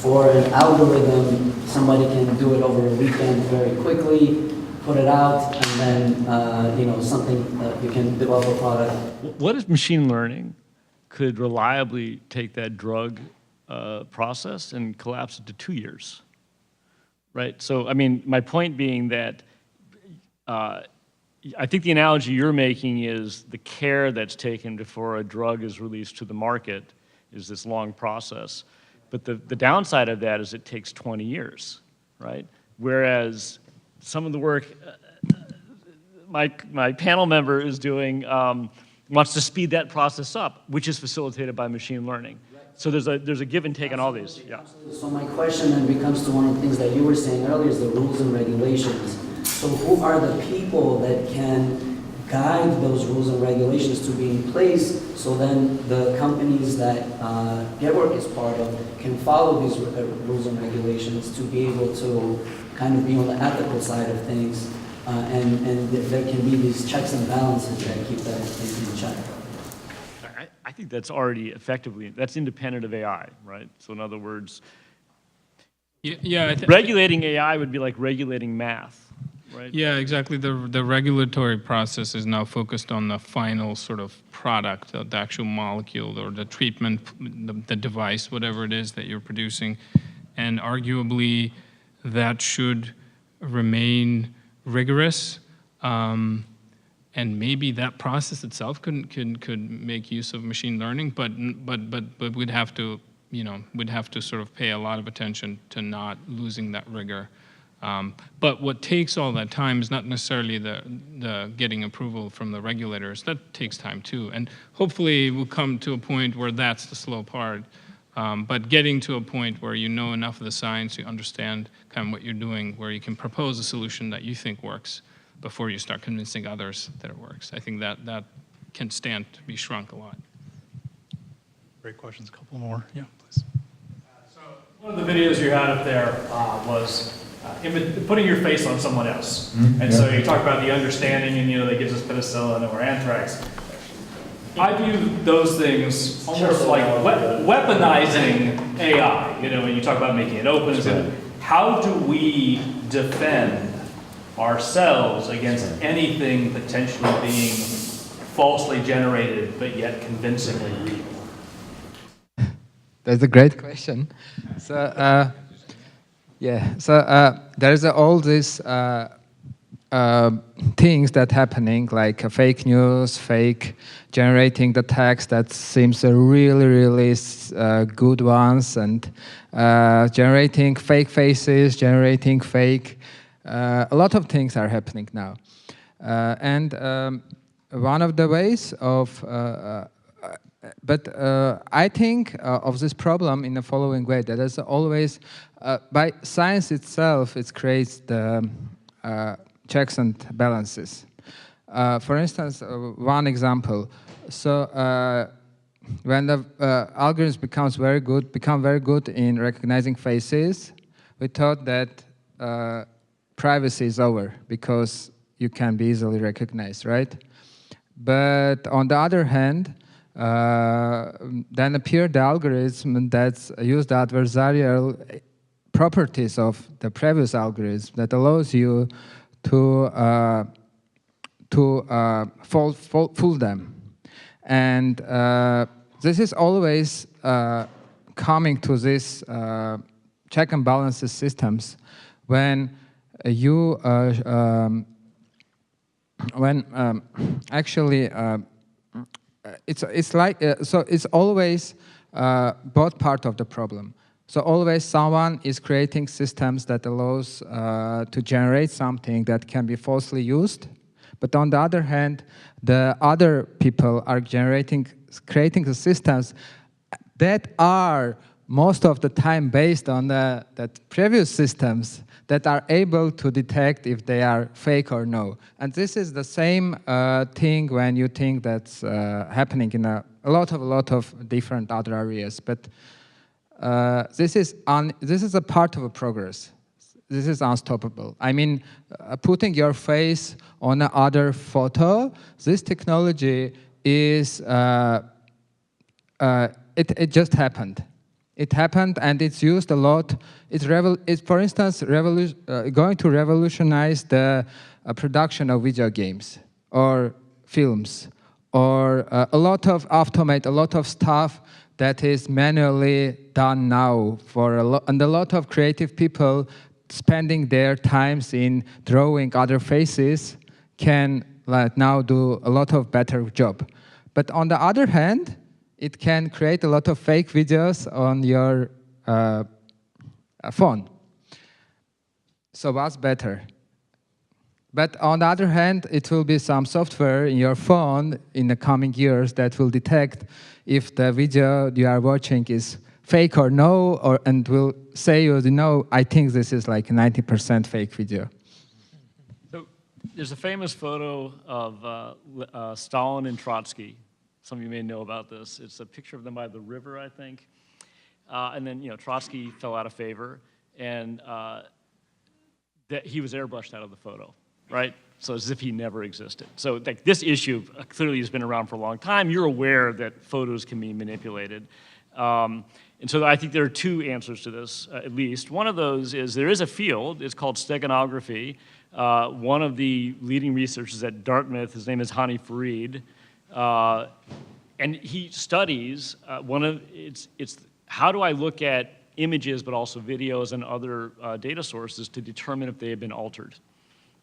For an algorithm, somebody can do it over a weekend very quickly, put it out, and then something that you can develop a product. What if machine learning could reliably take that drug process and collapse it to 2 years, right? So, I mean, my point being that I think the analogy you're making is the care that's taken before a drug is released to the market is this long process. But the downside of that is it takes 20 years, right? Whereas some of the work my panel member is doing wants to speed that process up, which is facilitated by machine learning. So there's a give and take on all these. Yeah. So my question then becomes to one of the things that you were saying earlier is the rules and regulations. So who are the people that can guide those rules and regulations to be in place so then the companies that Gework is part of can follow these rules and regulations to be able to kind of be on the ethical side of things, and there can be these checks and balances that keep that in check. I think that's already effectively, that's independent of AI, right? So in other words, regulating AI would be like regulating math, right? Yeah, exactly. The regulatory process is now focused on the final sort of product, the actual molecule or the treatment, the device, whatever it is that you're producing. And arguably, that should remain rigorous. And maybe that process itself could make use of machine learning, but we'd have to, we'd have to sort of pay a lot of attention to not losing that rigor. But what takes all that time is not necessarily the getting approval from the regulators. That takes time too, and hopefully we'll come to a point where that's the slow part. But getting to a point where you know enough of the science, you understand kind of what you're doing, where you can propose a solution that you think works before you start convincing others that it works. I think that can stand to be shrunk a lot. Great questions. A couple more. Yeah, please. So one of the videos you had up there was putting your face on someone else. Mm-hmm. And so you talk about the understanding, and that gives us penicillin or anthrax. I view those things almost like weaponizing AI. When you talk about making it open, how do we defend ourselves against anything potentially being falsely generated but yet convincingly real? That's a great question. So, there's all these things that happening, like fake news, fake generating the text that seems really good ones, and generating fake faces, generating fake. A lot of things are happening now, and one of the ways of. But I think of this problem in the following way: that is always by science itself, it creates the checks and balances. For instance, one example. So when the algorithms become very good in recognizing faces, we thought that privacy is over because you can be easily recognized, right? But on the other hand, then appeared the algorithm that use the adversarial properties of the previous algorithm that allows you to fool them. And this is always coming to this check and balances systems when you actually it's like so it's always both part of the problem. So always someone is creating systems that allows to generate something that can be falsely used, but on the other hand, the other people are creating the systems that are most of the time based on that previous systems that are able to detect if they are fake or no. And this is the same thing when you think that's happening in a lot of different other areas. But this is a part of a progress. This is unstoppable. I mean, putting your face on another photo, this technology is, it just happened. It happened and it's used a lot. It's for instance, going to revolutionize the production of video games or films or a lot of stuff that is manually done now and a lot of creative people spending their times in drawing other faces can now do a lot of better job. But on the other hand, it can create a lot of fake videos on your phone. So what's better? But on the other hand, it will be some software in your phone in the coming years that will detect if the video you are watching is fake or no, and will say you know, I think this is like 90% fake video. So there's a famous photo of Stalin and Trotsky. Some of you may know about this. It's a picture of them by the river, I think. And then, Trotsky fell out of favor, and that he was airbrushed out of the photo, right? So as if he never existed. So like this issue clearly has been around for a long time. You're aware that photos can be manipulated. And so I think there are two answers to this, at least. One of those is there is a field. It's called steganography. One of the leading researchers at Dartmouth, his name is Hani Farid, and he studies it's how do I look at images but also videos and other data sources to determine if they have been altered.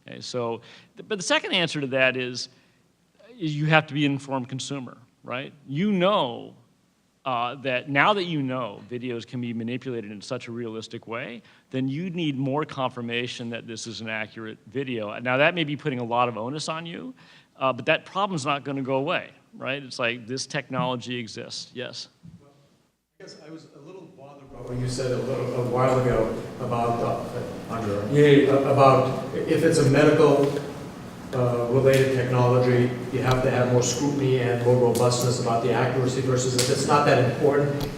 Okay, so, but the second answer to that is you have to be an informed consumer, right? You know that now that you know videos can be manipulated in such a realistic way, then you need more confirmation that this is an accurate video. Now that may be putting a lot of onus on you, but that problem's not going to go away, right? It's like this technology exists. Yes? I guess I was a little bothered about what you said a while ago about, about if it's a medical related technology, you have to have more scrutiny and more robustness about the accuracy versus if it's not that important,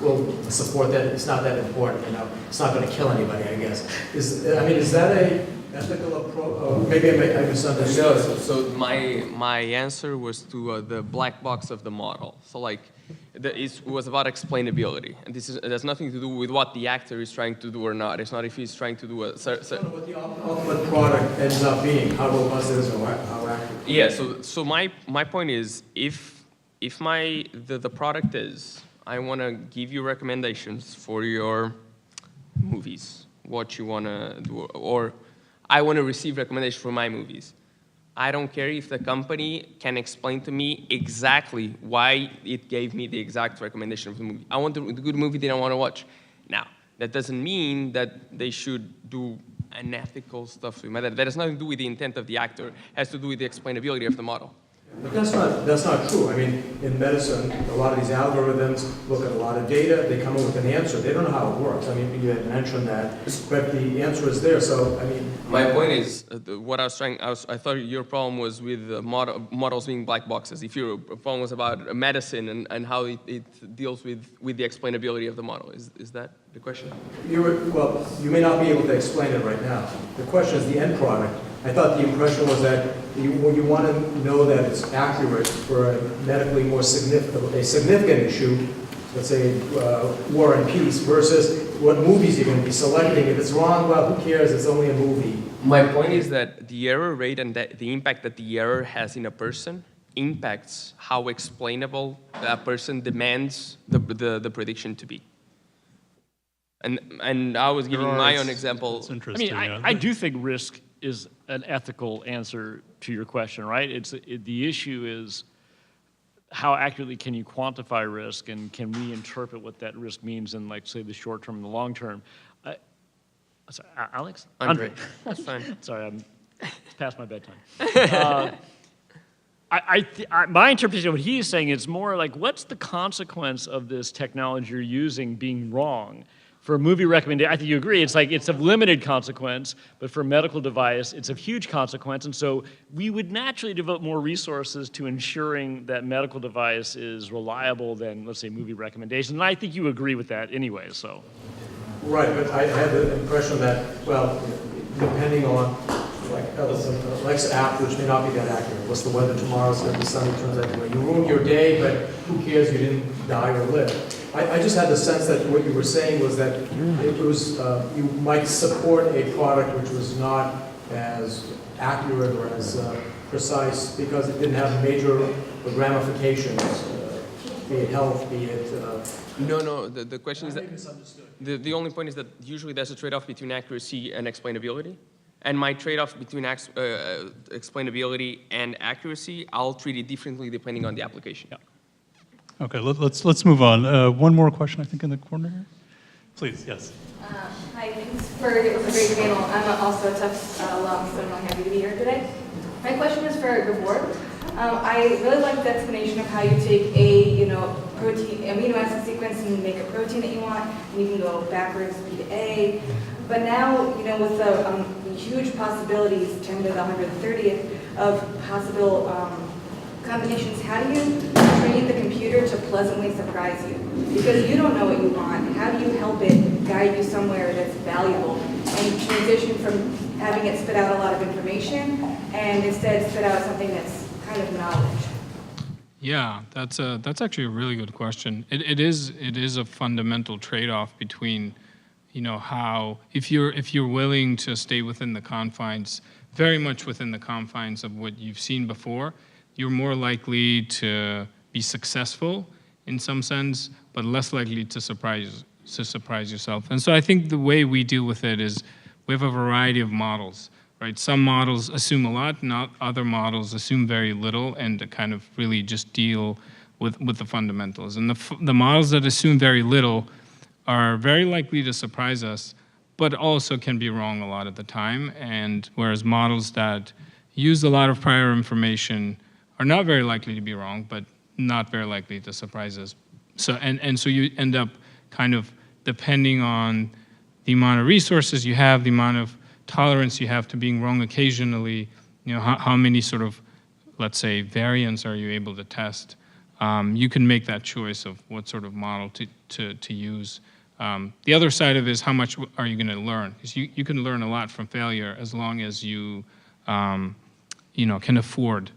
we'll support that. It's not that important, it's not going to kill anybody, I guess. Is that a ethical approach? Maybe I misunderstood. No, so my answer was to the black box of the model. So like, it was about explainability, and it has nothing to do with what the actor is trying to do or not. It's not if he's trying to do a. What the ultimate product ends up being, how robust it is or how accurate. Yeah. So my point is, if the product is, I want to give you recommendations for your movies, what you want to do, or I want to receive recommendations for my movies. I don't care if the company can explain to me exactly why it gave me the exact recommendation of the movie. I want a good movie that I want to watch. Now, that doesn't mean that they should do unethical stuff. That has nothing to do with the intent of the actor. It has to do with the explainability of the model. But that's not true. I mean, in medicine, a lot of these algorithms look at a lot of data, they come up with an answer. They don't know how it works. I mean, you had mentioned that, but the answer is there. So, I mean, my point is, what I was trying, I thought your problem was with models being black boxes. If your problem was about medicine and how it deals with the explainability of the model, is that the question? Well, you may not be able to explain it right now. The question is the end product. I thought the impression was that you want to know that it's accurate for a medically more significant issue, let's say War and Peace, versus what movies you're going to be selecting. If it's wrong, well, who cares? It's only a movie. My point is that the error rate and the impact that the error has in a person impacts how explainable a person demands the prediction to be. And I was giving my own example. It's interesting. I mean, I do think risk is an ethical answer to your question, right? The issue is how accurately can you quantify risk, and can we interpret what that risk means in, like, say, the short term and the long term? Sorry, Alex? Andre. That's fine. Sorry, it's past my bedtime. My interpretation of what he is saying is more like, what's the consequence of this technology you're using being wrong? For a movie recommendation, I think you agree, it's like it's of limited consequence, but for a medical device, it's of huge consequence. And so we would naturally devote more resources to ensuring that medical device is reliable than, let's say, movie recommendations. And I think you agree with that anyway, so. Right, but I had the impression that, well, depending on, like Alexa app, which may not be that accurate. What's the weather tomorrow? It's going to be sunny. Turns out you ruined your day, but who cares? You didn't die or live. I just had the sense that what you were saying was that it was you might support a product which was not as accurate or as precise because it didn't have major ramifications, be it health, be it. No. The question is that the only point is that usually there's a trade-off between accuracy and explainability. And my trade-off between explainability and accuracy, I'll treat it differently depending on the application. Yeah. Okay, let's move on. One more question, I think, in the corner here. Please, yes. Hi, thanks for a great panel. I'm also a Tufts alum, so I'm really happy to be here today. My question is for Gabor. I really like the explanation of how you take a protein amino acid sequence and make a protein that you want, and you can go backwards B to A. But now, with the huge possibilities, 10 to the 130th of possible combinations, how do you train the computer to pleasantly surprise you? Because you don't know what you want. How do you help it guide you somewhere that's valuable and transition from having it spit out a lot of information and instead spit out something that's kind of knowledge? Yeah, that's actually a really good question. It is a fundamental trade-off between, how if you're willing to stay within the confines, very much within the confines of what you've seen before, you're more likely to be successful in some sense, but less likely to surprise yourself. And so I think the way we deal with it is we have a variety of models, right? Some models assume a lot, not other models assume very little, and kind of really just deal with the fundamentals. And the models that assume very little are very likely to surprise us, but also can be wrong a lot of the time. And whereas models that use a lot of prior information are not very likely to be wrong, but not very likely to surprise us. So and so you end up kind of depending on the amount of resources you have, the amount of tolerance you have to being wrong occasionally, how many sort of, let's say, variants are you able to test? You can make that choice of what sort of model to use. The other side of it is how much are you going to learn? Because you can learn a lot from failure as long as you can afford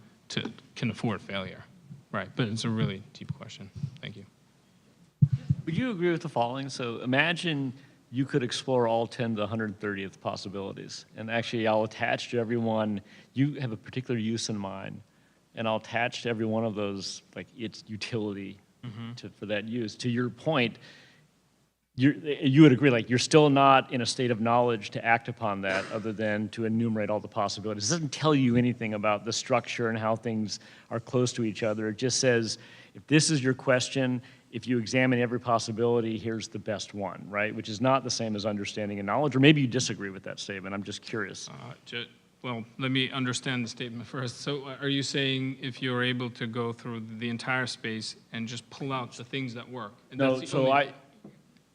failure, right? But it's a really deep question. Thank you. Would you agree with the following? So imagine you could explore all 10 to the 130th possibilities. And actually, I'll attach to everyone, you have a particular use in mind, and I'll attach to every one of those, like, its utility for that use. To your point, you would agree, like, you're still not in a state of knowledge to act upon that other than to enumerate all the possibilities. It doesn't tell you anything about the structure and how things are close to each other. It just says, if this is your question, if you examine every possibility, here's the best one, right? Which is not the same as understanding and knowledge, or maybe you disagree with that statement. I'm just curious. well, let me understand the statement first. So are you saying if you're able to go through the entire space and just pull out the things that work? And No, that's the so only-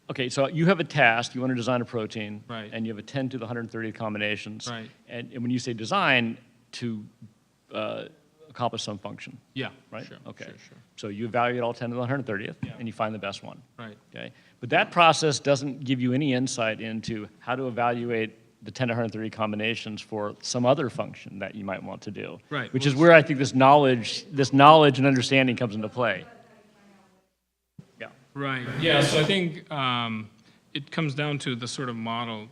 okay, so you have a task, you want to design a protein. Right. And you have a 10 to the 130 combinations. Right. And when you say design, to accomplish some function. Yeah, Right? sure, Okay. sure. So you evaluate all 10 to the 130th, Yeah. and you find the best one. Right. Okay? But that process doesn't give you any insight into how to evaluate the 10 to 130 combinations for some other function that you might want to do. Right. Which Well, is where I think this knowledge and understanding comes into play. Yeah. Right. Yeah. So I think it comes down to the sort of model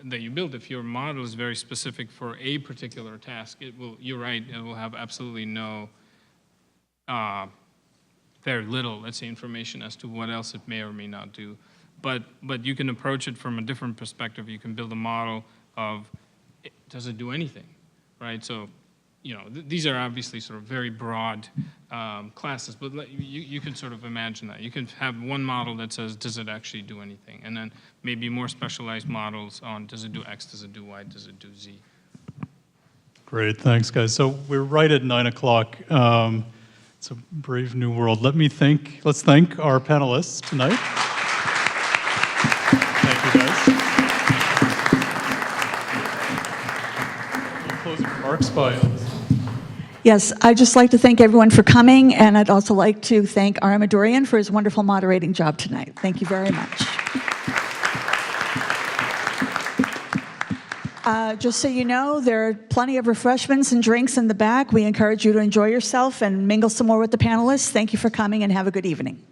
that you build. If your model is very specific for a particular task, it will. You're right. It will have absolutely no, very little, let's say, information as to what else it may or may not do. But you can approach it from a different perspective. You can build a model of, does it do anything, right? So, you know, these are obviously sort of very broad classes, but you can sort of imagine that. You can have one model that says, does it actually do anything? And then maybe more specialized models on, does it do X, does it do Y, does it do Z? Great, thanks, guys. So we're right at 9 o'clock. It's a brave new world. Let's thank our panelists tonight. Thank you, guys. Closing remarks by. Yes, I'd just like to thank everyone for coming, and I'd also like to thank Ara Madurian for his wonderful moderating job tonight. Thank you very much. Just so you know, there are plenty of refreshments and drinks in the back. We encourage you to enjoy yourself and mingle some more with the panelists. Thank you for coming, and have a good evening.